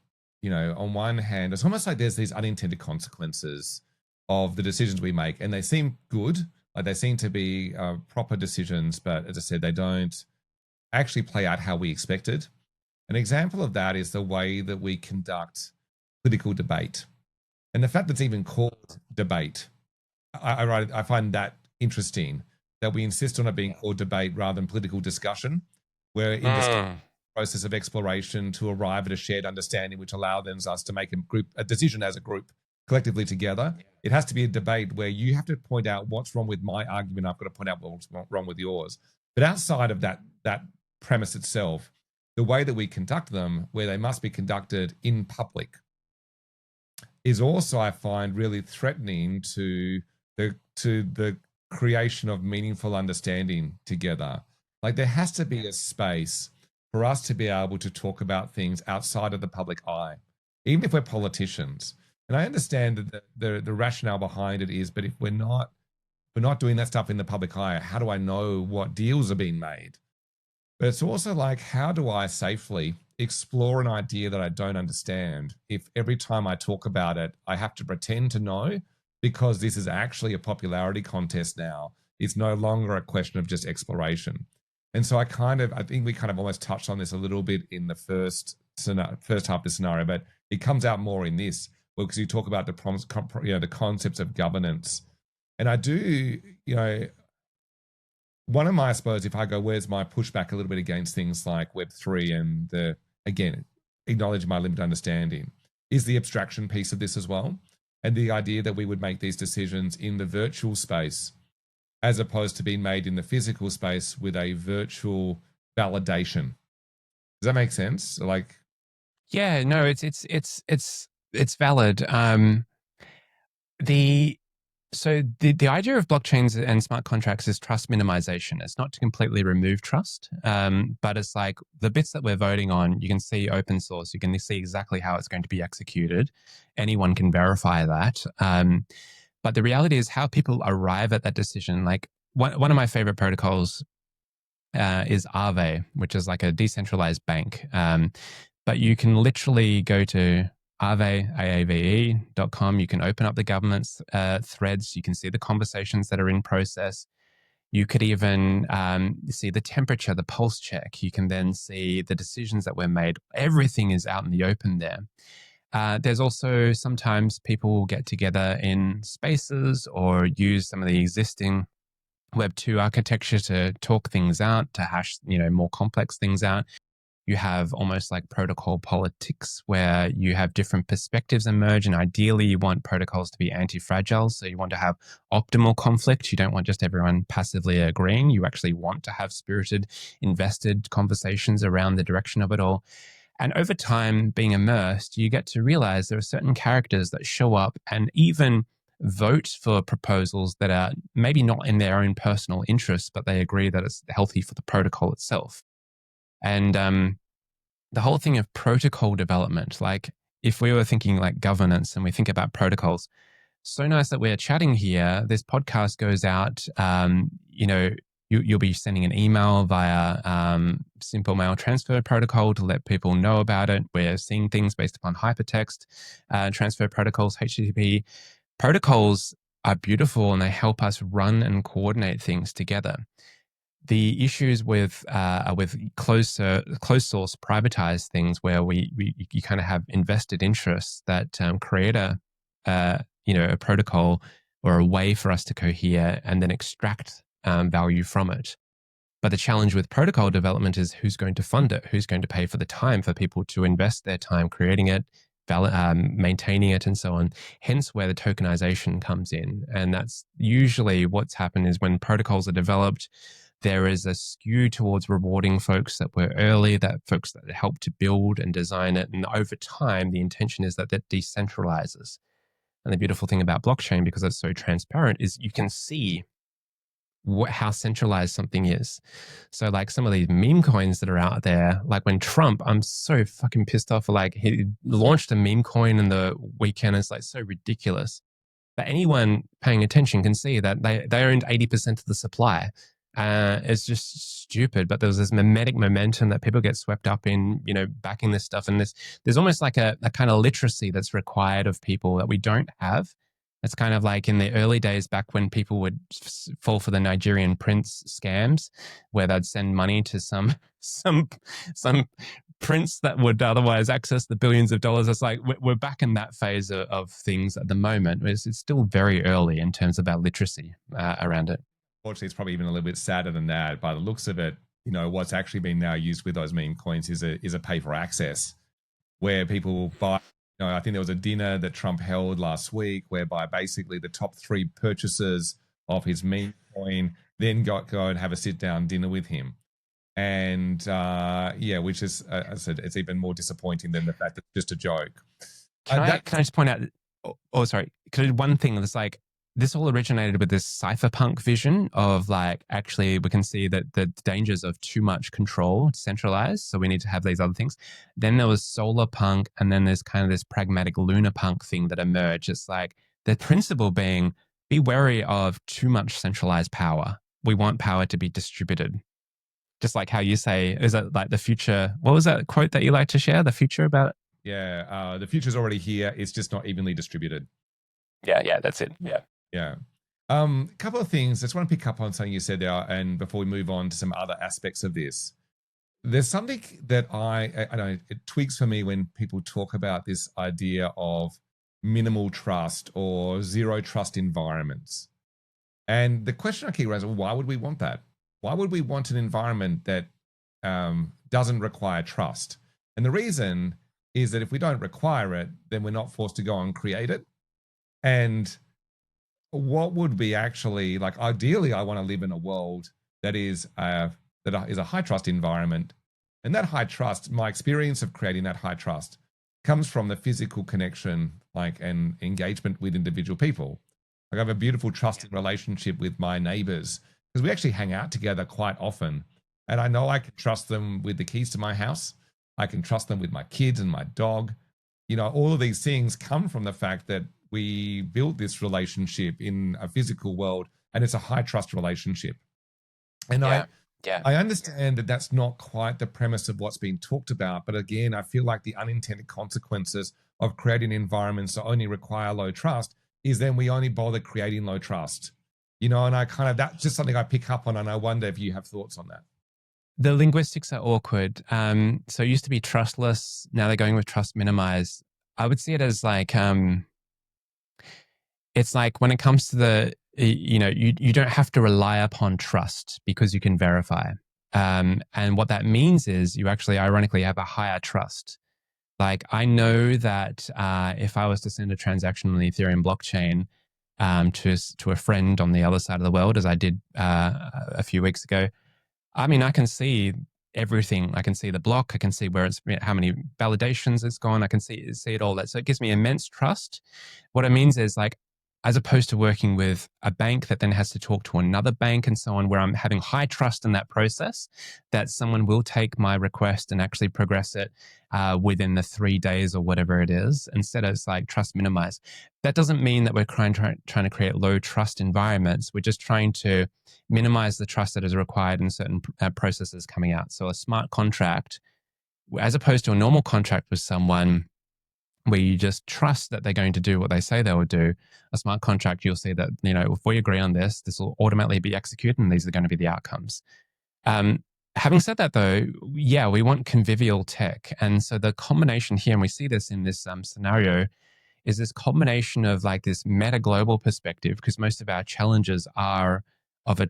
on one hand, it's almost like there's these unintended consequences of the decisions we make, and they seem good, like they seem to be proper decisions, but as I said, they don't actually play out how we expected. An example of that is the way that we conduct political debate. And the fact that it's even called debate, I find that interesting, that we insist on it being called debate rather than political discussion, where in this process of exploration to arrive at a shared understanding which allows us to make a decision as a group collectively together. It has to be a debate where you have to point out what's wrong with my argument. I've got to point out what's wrong with yours. But outside of that premise itself, the way that we conduct them, where they must be conducted in public, is also, I find, really threatening to the creation of meaningful understanding together. Like, there has to be a space for us to be able to talk about things outside of the public eye, even if we're politicians. And I understand that the rationale behind it is, but if we're not doing that stuff in the public eye, how do I know what deals are being made? But it's also like, how do I safely explore an idea that I don't understand if every time I talk about it, I have to pretend to know, because this is actually a popularity contest now? It's no longer a question of just exploration. And so I think we kind of almost touched on this a little bit in the first half of the scenario, but it comes out more in this because you talk about the concepts of governance. And I do, one of my, I suppose, if I go, where's my pushback a little bit against things like Web3 and again, acknowledge my limited understanding, is the abstraction piece of this as well. And the idea that we would make these decisions in the virtual space as opposed to being made in the physical space with a virtual validation. Does that make sense? Yeah, no, it's valid. The idea of blockchains and smart contracts is trust minimization. It's not to completely remove trust, but it's like the bits that we're voting on, you can see open source, you can see exactly how it's going to be executed. Anyone can verify that. But the reality is how people arrive at that decision. Like one of my favorite protocols is Aave, which is like a decentralized bank. But you can literally go to aave.com. You can open up the government's threads. You can see the conversations that are in process. You could even see the temperature, the pulse check. You can then see the decisions that were made. Everything is out in the open there. There's also sometimes people will get together in spaces or use some of the existing Web2 architecture to talk things out, to hash, more complex things out. You have almost like protocol politics where you have different perspectives emerge, and ideally you want protocols to be anti-fragile. So you want to have optimal conflict. You don't want just everyone passively agreeing. You actually want to have spirited, invested conversations around the direction of it all. And over time, being immersed, you get to realize there are certain characters that show up and even vote for proposals that are maybe not in their own personal interests, but they agree that it's healthy for the protocol itself. And the whole thing of protocol development, like if we were thinking like governance and we think about protocols, so nice that we're chatting here. This podcast goes out, you'll be sending an email via simple mail transfer protocol to let people know about it. We're seeing things based upon hypertext transfer protocols, HTTP. Protocols are beautiful and they help us run and coordinate things together. The issues with closed source privatized things where you kind of have invested interests that create a protocol or a way for us to cohere and then extract value from it. But the challenge with protocol development is who's going to fund it, who's going to pay for the time for people to invest their time creating it, maintaining it, and so on. Hence where the tokenization comes in. And that's usually what's happened is when protocols are developed, there is a skew towards rewarding folks that were early, that folks that helped to build and design it. And over time, the intention is that decentralizes. And the beautiful thing about blockchain, because it's so transparent, is you can see how centralized something is. So like some of these meme coins that are out there, like when Trump, I'm so fucking pissed off, like he launched a meme coin in the weekend. It's like so ridiculous. But anyone paying attention can see that they owned 80% of the supply. It's just stupid, but there's this mimetic momentum that people get swept up in, backing this stuff. And there's almost like a kind of literacy that's required of people that we don't have. It's kind of like in the early days back when people would fall for the Nigerian prince scams, where they'd send money to some prince that would otherwise access the billions of dollars. It's like we're back in that phase of things at the moment. It's still very early in terms of our literacy around it. Unfortunately, it's probably even a little bit sadder than that. By the looks of it, what's actually been now used with those meme coins is a pay for access, where people will buy. I think there was a dinner that Trump held last week, whereby basically the top 3 purchasers of his meme coin then go and have a sit down dinner with him, and which is, as I said, it's even more disappointing than the fact that it's just a joke. Can I just point out? Oh, sorry. One thing that's like. This all originated with this cypherpunk vision of like, actually, we can see that the dangers of too much control, centralized. So we need to have these other things. Then there was solar punk. And then there's kind of this pragmatic lunar punk thing that emerged. It's like the principle being, be wary of too much centralized power. We want power to be distributed. Just like how you say, is it like the future? What was that quote that you like to share? The future about? The future's already here. It's just not evenly distributed. Yeah, that's it. Yeah. Yeah. A couple of things. I just want to pick up on something you said there, and before we move on to some other aspects of this, there's something that I know it tweaks for me when people talk about this idea of minimal trust or zero trust environments. And the question I keep raising, why would we want that? Why would we want an environment that doesn't require trust? And the reason is that if we don't require it, then we're not forced to go and create it. And what would be actually like, ideally, I want to live in a world that is a high trust environment. And that high trust, my experience of creating that high trust comes from the physical connection, like, and engagement with individual people. Like, I have a beautiful trusting relationship with my neighbors because we actually hang out together quite often. And I know I can trust them with the keys to my house. I can trust them with my kids and my dog. You know, all of these things come from the fact that we built this relationship in a physical world, and it's a high trust relationship. And I understand that that's not quite the premise of what's being talked about. But again, I feel like the unintended consequences of creating environments that only require low trust is then we only bother creating low trust. You know, and that's just something I pick up on, and I wonder if you have thoughts on that. The linguistics are awkward. So it used to be trustless. Now they're going with trust minimized. I would see it as like, it's like when it comes to you don't have to rely upon trust because you can verify. And what that means is you actually ironically have a higher trust. Like, I know that if I was to send a transaction on the Ethereum blockchain to a friend on the other side of the world, as I did a few weeks ago, I mean, I can see everything. I can see the block. I can see where how many validations it's gone. I can see it all that. So it gives me immense trust. What it means is, like, as opposed to working with a bank that then has to talk to another bank and so on, where I'm having high trust in that process, that someone will take my request and actually progress it within the 3 days or whatever it is. Instead, it's like trust minimized. That doesn't mean that we're trying to create low trust environments. We're just trying to minimize the trust that is required in certain processes coming out. So a smart contract, as opposed to a normal contract with someone, where you just trust that they're going to do what they say they will do, a smart contract, you'll see that, if we agree on this will automatically be executed and these are going to be the outcomes. Having said that, though, yeah, we want convivial tech. And so the combination here, and we see this in this scenario, is this combination of like this meta global perspective, because most of our challenges are of a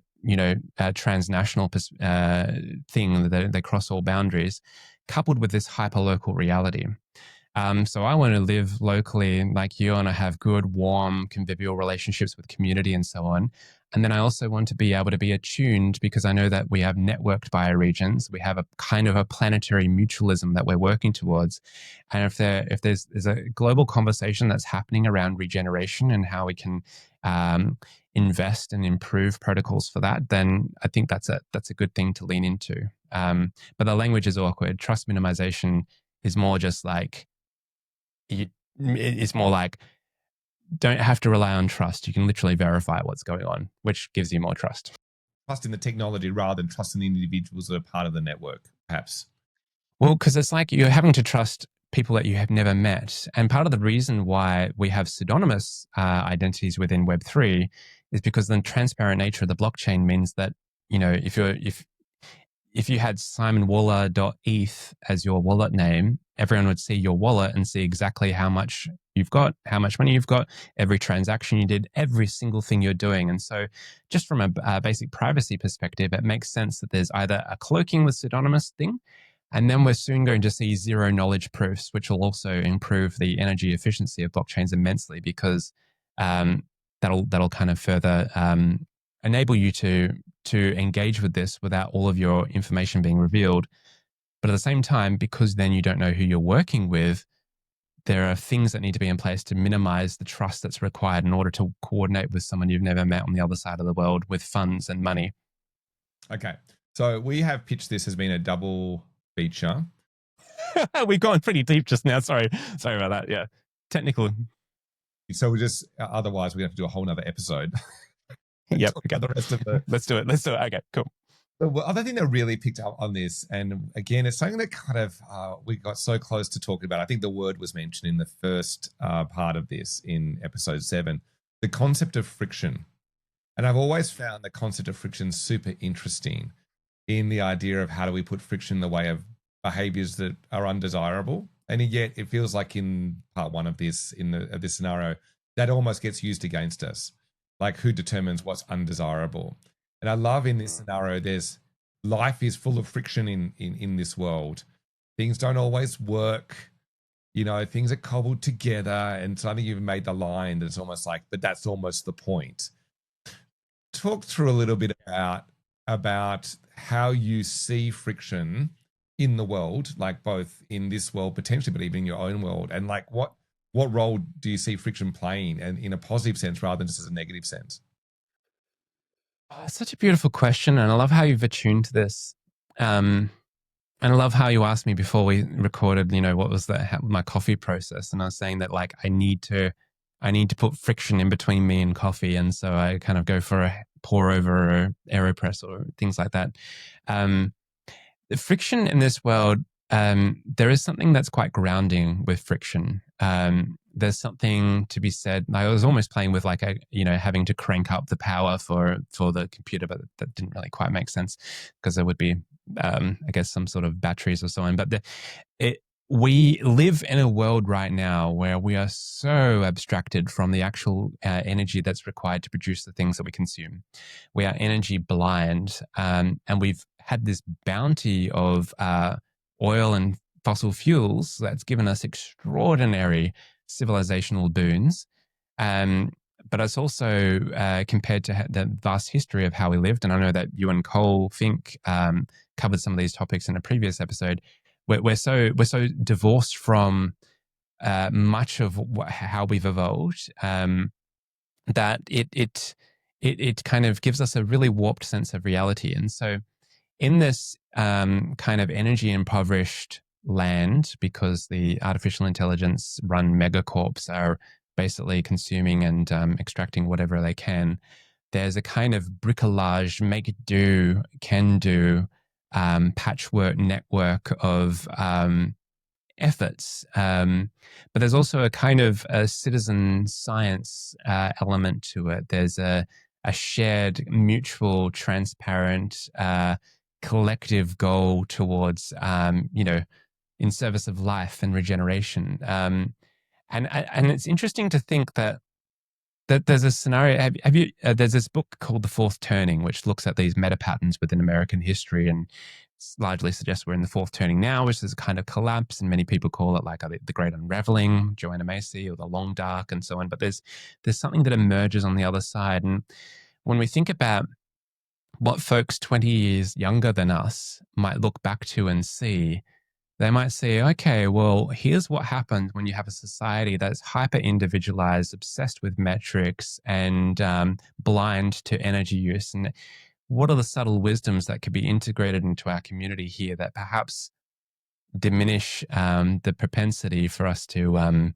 transnational thing that they cross all boundaries, coupled with this hyperlocal reality. So I want to live locally like you, and I have good, warm, convivial relationships with community and so on. And then I also want to be able to be attuned, because I know that we have networked bioregions. We have a kind of a planetary mutualism that we're working towards. And if there's a global conversation that's happening around regeneration and how we can invest and improve protocols for that, then I think that's a good thing to lean into. But the language is awkward. Trust minimization is more just like, it's more like, don't have to rely on trust. You can literally verify what's going on, which gives you more trust. Trust in the technology rather than trusting the individuals that are part of the network, perhaps. Well, because it's like you're having to trust people that you have never met. And part of the reason why we have pseudonymous identities within Web3 is because the transparent nature of the blockchain means that, if you had simonwaller.eth as your wallet name, everyone would see your wallet and see exactly how much you've got, how much money you've got, every transaction you did, every single thing you're doing. And so just from a basic privacy perspective, it makes sense that there's either a cloaking with pseudonymous thing, and then we're soon going to see zero knowledge proofs, which will also improve the energy efficiency of blockchains immensely, because that'll kind of further enable you to engage with this without all of your information being revealed. But at the same time, because then you don't know who you're working with, there are things that need to be in place to minimize the trust that's required in order to coordinate with someone you've never met on the other side of the world with funds and money. Okay. So we have pitched this as being a double feature. We've gone pretty deep just now. Sorry about that. Yeah. Technical. So otherwise we have to do a whole nother episode. Yep. Okay. The rest of the... Let's do it. Okay, cool. The other thing that really picked up on this, and again, it's something that kind of we got so close to talking about. I think the word was mentioned in the first part of this in episode 7, the concept of friction. And I've always found the concept of friction super interesting in the idea of how do we put friction in the way of behaviors that are undesirable. And yet it feels like in part one of this, of this scenario, that almost gets used against us. Like who determines what's undesirable? And I love in this scenario, life is full of friction in this world. Things don't always work. Things are cobbled together. And so I think you've made the line that it's almost like, but that's almost the point. Talk through a little bit about how you see friction in the world, like both in this world potentially, but even in your own world, and like what role do you see friction playing, and in a positive sense rather than just as a negative sense? Oh, it's such a beautiful question, and I love how you've attuned to this. And I love how you asked me before we recorded, what was my coffee process, and I was saying that like I need to put friction in between me and coffee, and so I kind of go for a pour over or AeroPress or things like that. The friction in this world, there is something that's quite grounding with friction. There's something to be said. I was almost playing with like having to crank up the power for the computer, but that didn't really quite make sense because there would be, I guess, some sort of batteries or so on. But we live in a world right now where we are so abstracted from the actual energy that's required to produce the things that we consume. We are energy blind, and we've had this bounty of oil and fossil fuels that's given us extraordinary civilizational boons. But it's also compared to the vast history of how we lived. And I know that you and Cole Fink covered some of these topics in a previous episode. We're so divorced from much of how we've evolved that it kind of gives us a really warped sense of reality. And so in this kind of energy impoverished land, because the artificial intelligence run megacorps are basically consuming and extracting whatever they can, there's a kind of bricolage, make do, can do, patchwork network of efforts. But there's also a kind of a citizen science element to it. There's a shared, mutual, transparent, collective goal towards, in service of life and regeneration. And it's interesting to think that there's a scenario. Have you? There's this book called The Fourth Turning, which looks at these meta patterns within American history, and largely suggests we're in the fourth turning now, which is a kind of collapse, and many people call it like the Great Unraveling, Joanna Macy, or the Long Dark, and so on. But there's something that emerges on the other side, and when we think about what folks 20 years younger than us might look back to and see, they might say, okay, well, here's what happens when you have a society that's hyper-individualized, obsessed with metrics, and blind to energy use. And what are the subtle wisdoms that could be integrated into our community here that perhaps diminish the propensity for us to,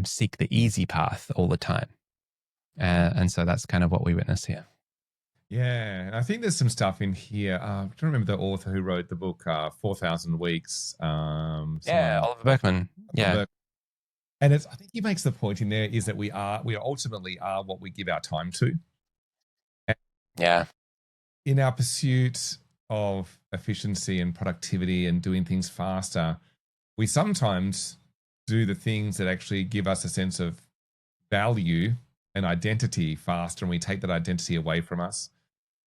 seek the easy path all the time? And so that's kind of what we witness here. Yeah, and I think there's some stuff in here. I'm trying to remember the author who wrote the book 4,000 Weeks. Oliver Berkman. Yeah. And I think he makes the point in there is that we ultimately are what we give our time to. Yeah. In our pursuit of efficiency and productivity and doing things faster, we sometimes do the things that actually give us a sense of value and identity faster, and we take that identity away from us.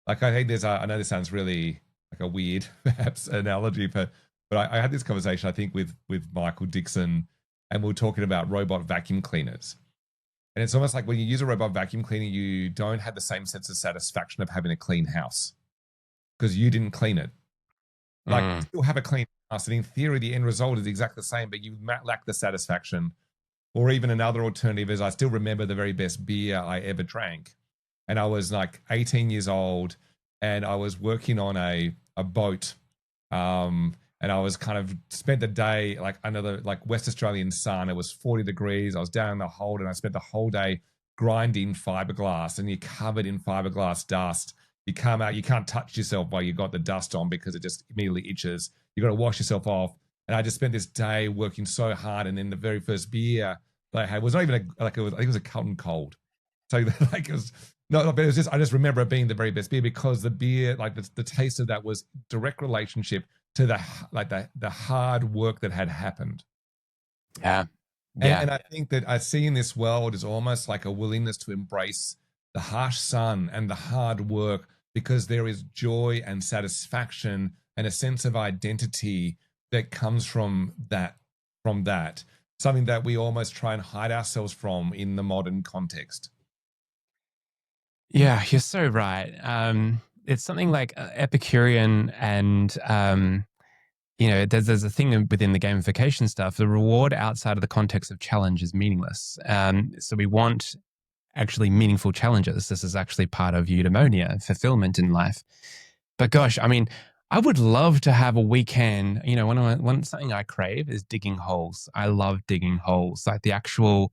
Like I think I know this sounds really like a weird perhaps analogy, but I had this conversation I think with Michael Dixon, and we were talking about robot vacuum cleaners. And it's almost like when you use a robot vacuum cleaner, you don't have the same sense of satisfaction of having a clean house because you didn't clean it. Like you still have a clean house, and in theory, the end result is exactly the same, but you lack the satisfaction. Or even another alternative is I still remember the very best beer I ever drank. And I was like 18 years old, and I was working on a boat. And I was kind of spent the day like under the like West Australian sun. It was 40 degrees. I was down in the hold, and I spent the whole day grinding fiberglass, and you're covered in fiberglass dust. You come out, you can't touch yourself while you got the dust on because it just immediately itches. You got to wash yourself off. And I just spent this day working so hard. And then the very first beer that I had was not even I think it was a Cotton Cold. So like it was No, but it was just, I just remember it being the very best beer because the beer, like the taste of that was direct relationship to the hard work that had happened. Yeah. And I think that I see in this world is almost like a willingness to embrace the harsh sun and the hard work because there is joy and satisfaction and a sense of identity that comes from that, something that we almost try and hide ourselves from in the modern context. Yeah, you're so right. It's something like Epicurean and, there's a thing within the gamification stuff. The reward outside of the context of challenge is meaningless. So we want actually meaningful challenges. This is actually part of eudaimonia, fulfillment in life. But gosh, I mean, I would love to have a weekend. One something I crave is digging holes. I love digging holes, like the actual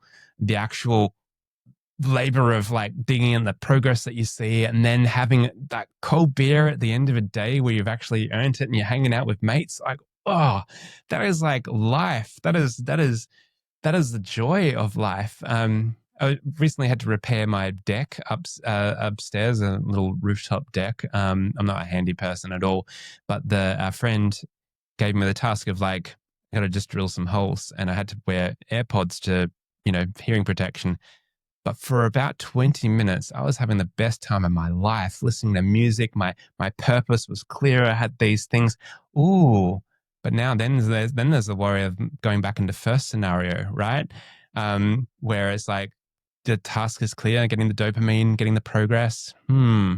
labor of like digging in the progress that you see and then having that cold beer at the end of a day where you've actually earned it and you're hanging out with mates. Like, oh, that is like life. That is the joy of life. I recently had to repair my deck upstairs, a little rooftop deck. I'm not a handy person at all, but our friend gave me the task of like, I got to just drill some holes, and I had to wear AirPods to, hearing protection. But for about 20 minutes, I was having the best time of my life, listening to music. My purpose was clear. I had these things. Ooh, but now there's the worry of going back into first scenario, right? Where it's like the task is clear, getting the dopamine, getting the progress. Yeah.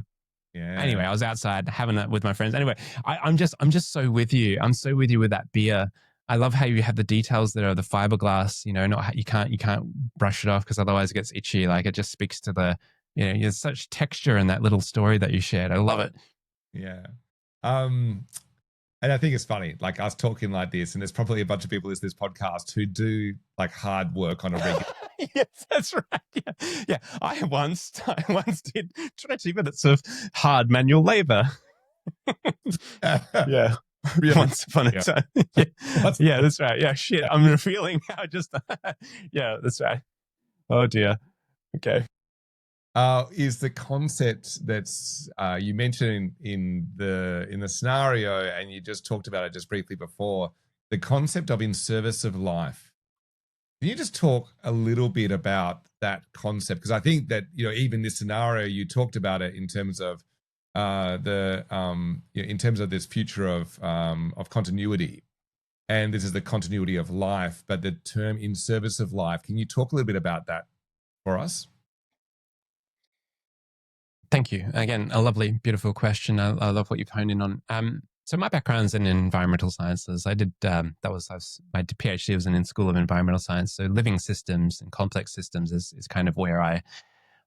Anyway, I was outside having it with my friends. Anyway, I'm just so with you. I'm so with you with that beer. I love how you have the details that are the fiberglass. Not you can't brush it off because otherwise it gets itchy. Like it just speaks to there's such texture in that little story that you shared. I love it. Yeah. And I think it's funny, like us talking like this, and there's probably a bunch of people listening to this podcast who do like hard work on a regular. Yes, that's right. Yeah. I once did 20 minutes of hard manual labor. Yeah. Once upon a time. Yeah, that's right. Yeah, shit. I'm feeling how yeah, that's right. Oh dear. Okay. Is the concept that's you mentioned in the scenario, and you just talked about it just briefly before, the concept of in service of life. Can you just talk a little bit about that concept? Because I think that even this scenario, you talked about it in terms of in terms of this future of continuity, and this is the continuity of life. But the term in service of life, can you talk a little bit about that for us? Thank you. Again, a lovely, beautiful question. I love what you've honed in on. So my background's in environmental sciences. I did my PhD was in School of Environmental Science. So living systems and complex systems is kind of where I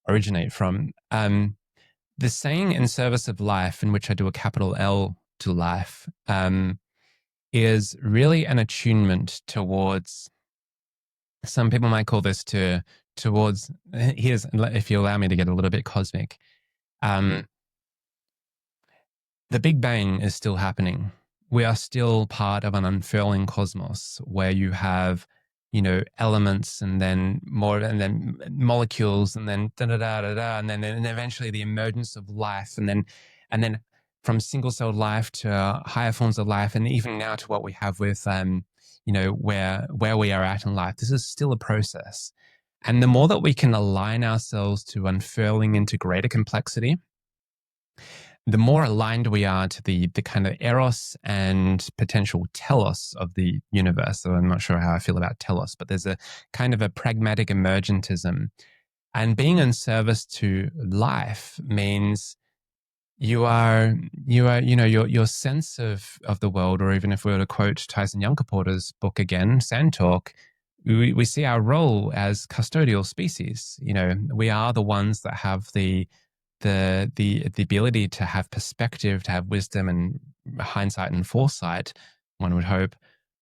originate from. The saying "in service of life," in which I do a capital L to life, is really an attunement towards. Some people might call this towards. Here's, if you allow me to get a little bit cosmic. The Big Bang is still happening. We are still part of an unfurling cosmos where you have, elements and then more, and then molecules, and then and then eventually the emergence of life, and then from single-celled life to higher forms of life, and even now to what we have with, where we are at in life. This is still a process, and the more that we can align ourselves to unfurling into greater complexity, the more aligned we are to the kind of eros and potential telos of the universe. So I'm not sure how I feel about telos, but there's a kind of a pragmatic emergentism. And being in service to life means your sense of the world, or even if we were to quote Tyson Yunkaporta's book again, Sand Talk, we see our role as custodial species. We are the ones that have the ability to have perspective, to have wisdom and hindsight and foresight, one would hope,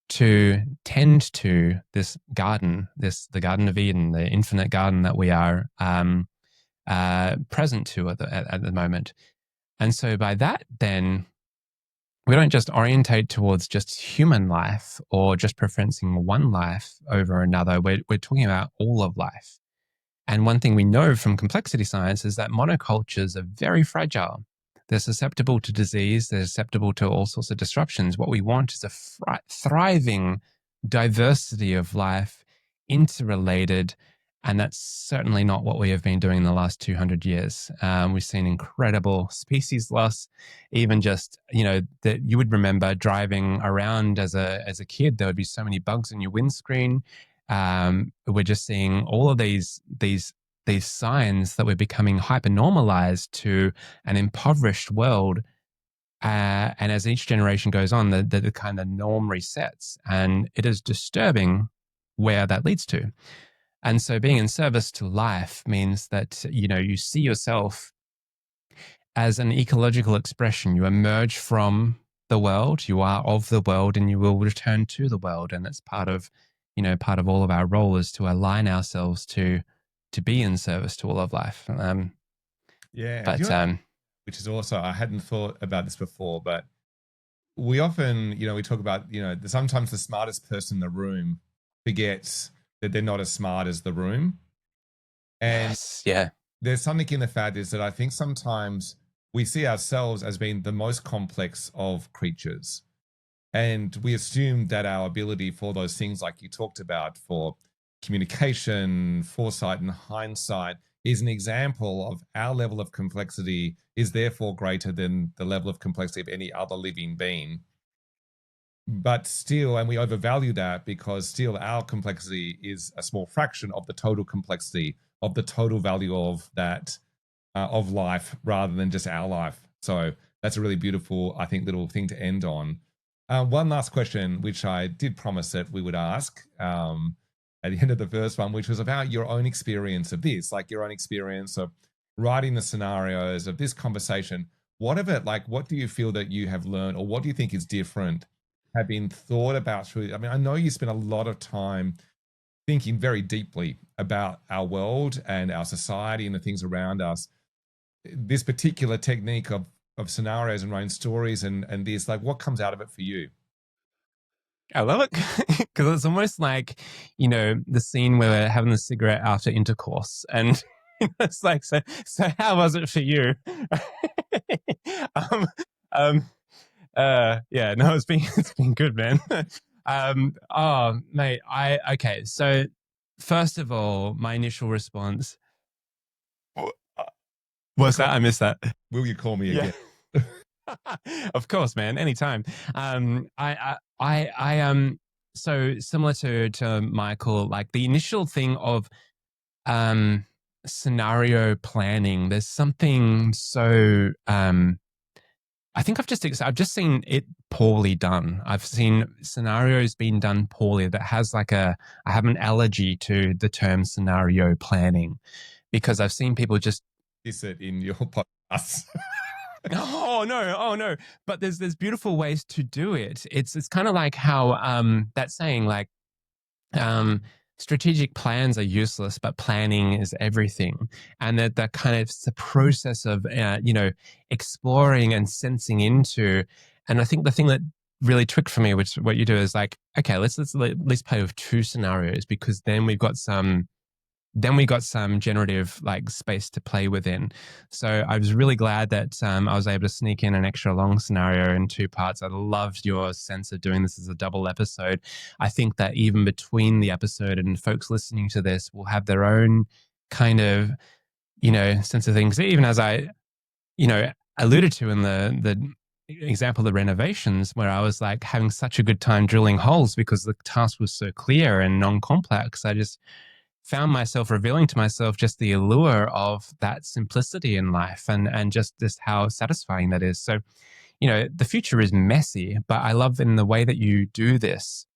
to tend to this garden, the Garden of Eden, the infinite garden that we are present to at the moment. And so by that, then, we don't just orientate towards just human life or just preferencing one life over another. We're talking about all of life. And one thing we know from complexity science is that monocultures are very fragile. They're susceptible to disease. They're susceptible to all sorts of disruptions. What we want is a thriving diversity of life, interrelated. And that's certainly not what we have been doing in the last 200 years. We've seen incredible species loss. Even just, that you would remember driving around as a kid, there would be so many bugs in your windscreen. We're just seeing all of these signs that we're becoming hyper-normalized to an impoverished world. And as each generation goes on, the kind of norm resets. And it is disturbing where that leads to. And so being in service to life means that, you see yourself as an ecological expression. You emerge from the world, you are of the world, and you will return to the world. And it's part of all of our role is to align ourselves to be in service to all of life. Which is also, I hadn't thought about this before, but we often, we talk about, sometimes the smartest person in the room forgets that they're not as smart as the room. And yes, yeah. There's something in the fact is that I think sometimes we see ourselves as being the most complex of creatures. And we assume that our ability for those things like you talked about, for communication, foresight, and hindsight, is an example of our level of complexity is therefore greater than the level of complexity of any other living being. But still, and we overvalue that because still our complexity is a small fraction of the total complexity of the total value of that, of life, rather than just our life. So that's a really beautiful, I think, little thing to end on. One last question, which I did promise that we would ask at the end of the first one, which was about your own experience of this, like your own experience of writing the scenarios of this conversation. What do you feel that you have learned, or what do you think is different, have been thought about through? I mean, I know you spend a lot of time thinking very deeply about our world and our society and the things around us. This particular technique of scenarios and writing stories and this, like, what comes out of it for you? I love it because it's almost like, the scene where we're having the cigarette after intercourse, and it's like, so how was it for you? Yeah, no, it's been good, man. Oh, mate, okay. So first of all, my initial response was that I missed that. Will you call me again? Of course, man. Anytime. So similar to Michael, like the initial thing of scenario planning, there's something so I think I've just seen it poorly done. I've seen scenarios being done poorly that has I have an allergy to the term scenario planning, because I've seen people just is it in your podcast. Oh no! But there's beautiful ways to do it. It's kind of like how that saying, like, strategic plans are useless, but planning is everything. And that kind of the process of exploring and sensing into. And I think the thing that really tricked for me, which what you do is like, okay, let's at least play with two scenarios, because then we got some generative space to play within. So I was really glad that I was able to sneak in an extra long scenario in two parts. I loved your sense of doing this as a double episode. I think that even between the episode and folks listening to this will have their own kind of, sense of things. Even as I, alluded to in the example of the renovations, where I was like having such a good time drilling holes because the task was so clear and non-complex. I just found myself revealing to myself just the allure of that simplicity in life and just how satisfying that is. So, the future is messy, but I love in the way that you do this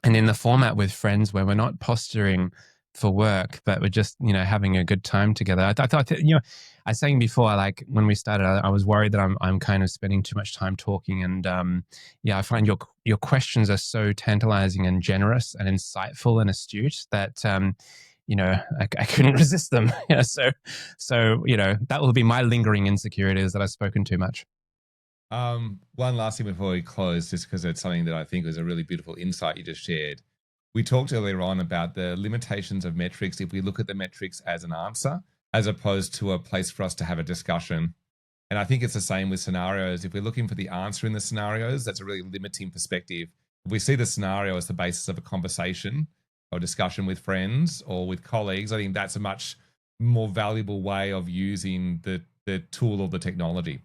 and in the format with friends where we're not posturing for work, but we're just, having a good time together. I thought, I was saying before, like when we started, I was worried that I'm kind of spending too much time talking. And I find your questions are so tantalizing and generous and insightful and astute that, I couldn't resist them. So that will be my lingering insecurity, is that I've spoken too much. One last thing before we close, just because it's something that I think was a really beautiful insight you just shared, we talked earlier on about the limitations of metrics if we look at the metrics as an answer, as opposed to a place for us to have a discussion. And I think it's the same with scenarios. If we're looking for the answer in the scenarios, that's a really limiting perspective. If we see the scenario as the basis of a conversation or discussion with friends or with colleagues, I think that's a much more valuable way of using the tool or the technology.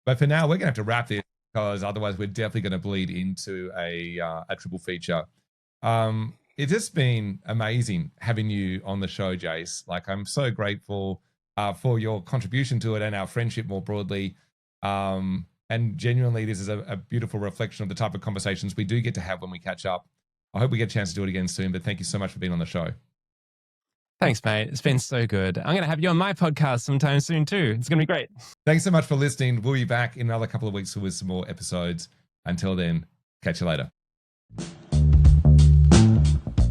But for now, we're going to have to wrap this because otherwise we're definitely going to bleed into a triple feature. It's just been amazing having you on the show, Jace. Like, I'm so grateful for your contribution to it and our friendship more broadly. And genuinely, this is a beautiful reflection of the type of conversations we do get to have when we catch up. I hope we get a chance to do it again soon, but thank you so much for being on the show. Thanks, mate. It's been so good. I'm going to have you on my podcast sometime soon too. It's going to be great. Thanks so much for listening. We'll be back in another couple of weeks with some more episodes. Until then, catch you later.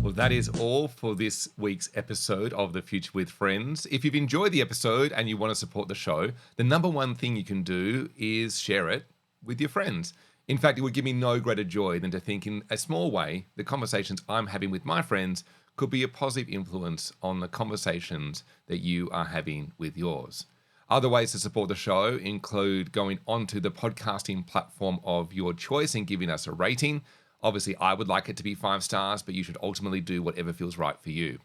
Well, that is all for this week's episode of The Future with Friends. If you've enjoyed the episode and you want to support the show, the number one thing you can do is share it with your friends. In fact, it would give me no greater joy than to think in a small way the conversations I'm having with my friends could be a positive influence on the conversations that you are having with yours. Other ways to support the show include going onto the podcasting platform of your choice and giving us a rating. Obviously, I would like it to be 5 stars, but you should ultimately do whatever feels right for you.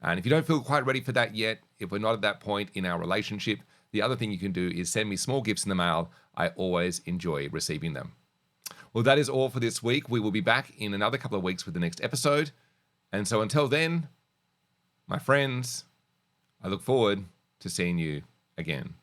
And if you don't feel quite ready for that yet, if we're not at that point in our relationship, the other thing you can do is send me small gifts in the mail. I always enjoy receiving them. Well, that is all for this week. We will be back in another couple of weeks with the next episode. And so until then, my friends, I look forward to seeing you again.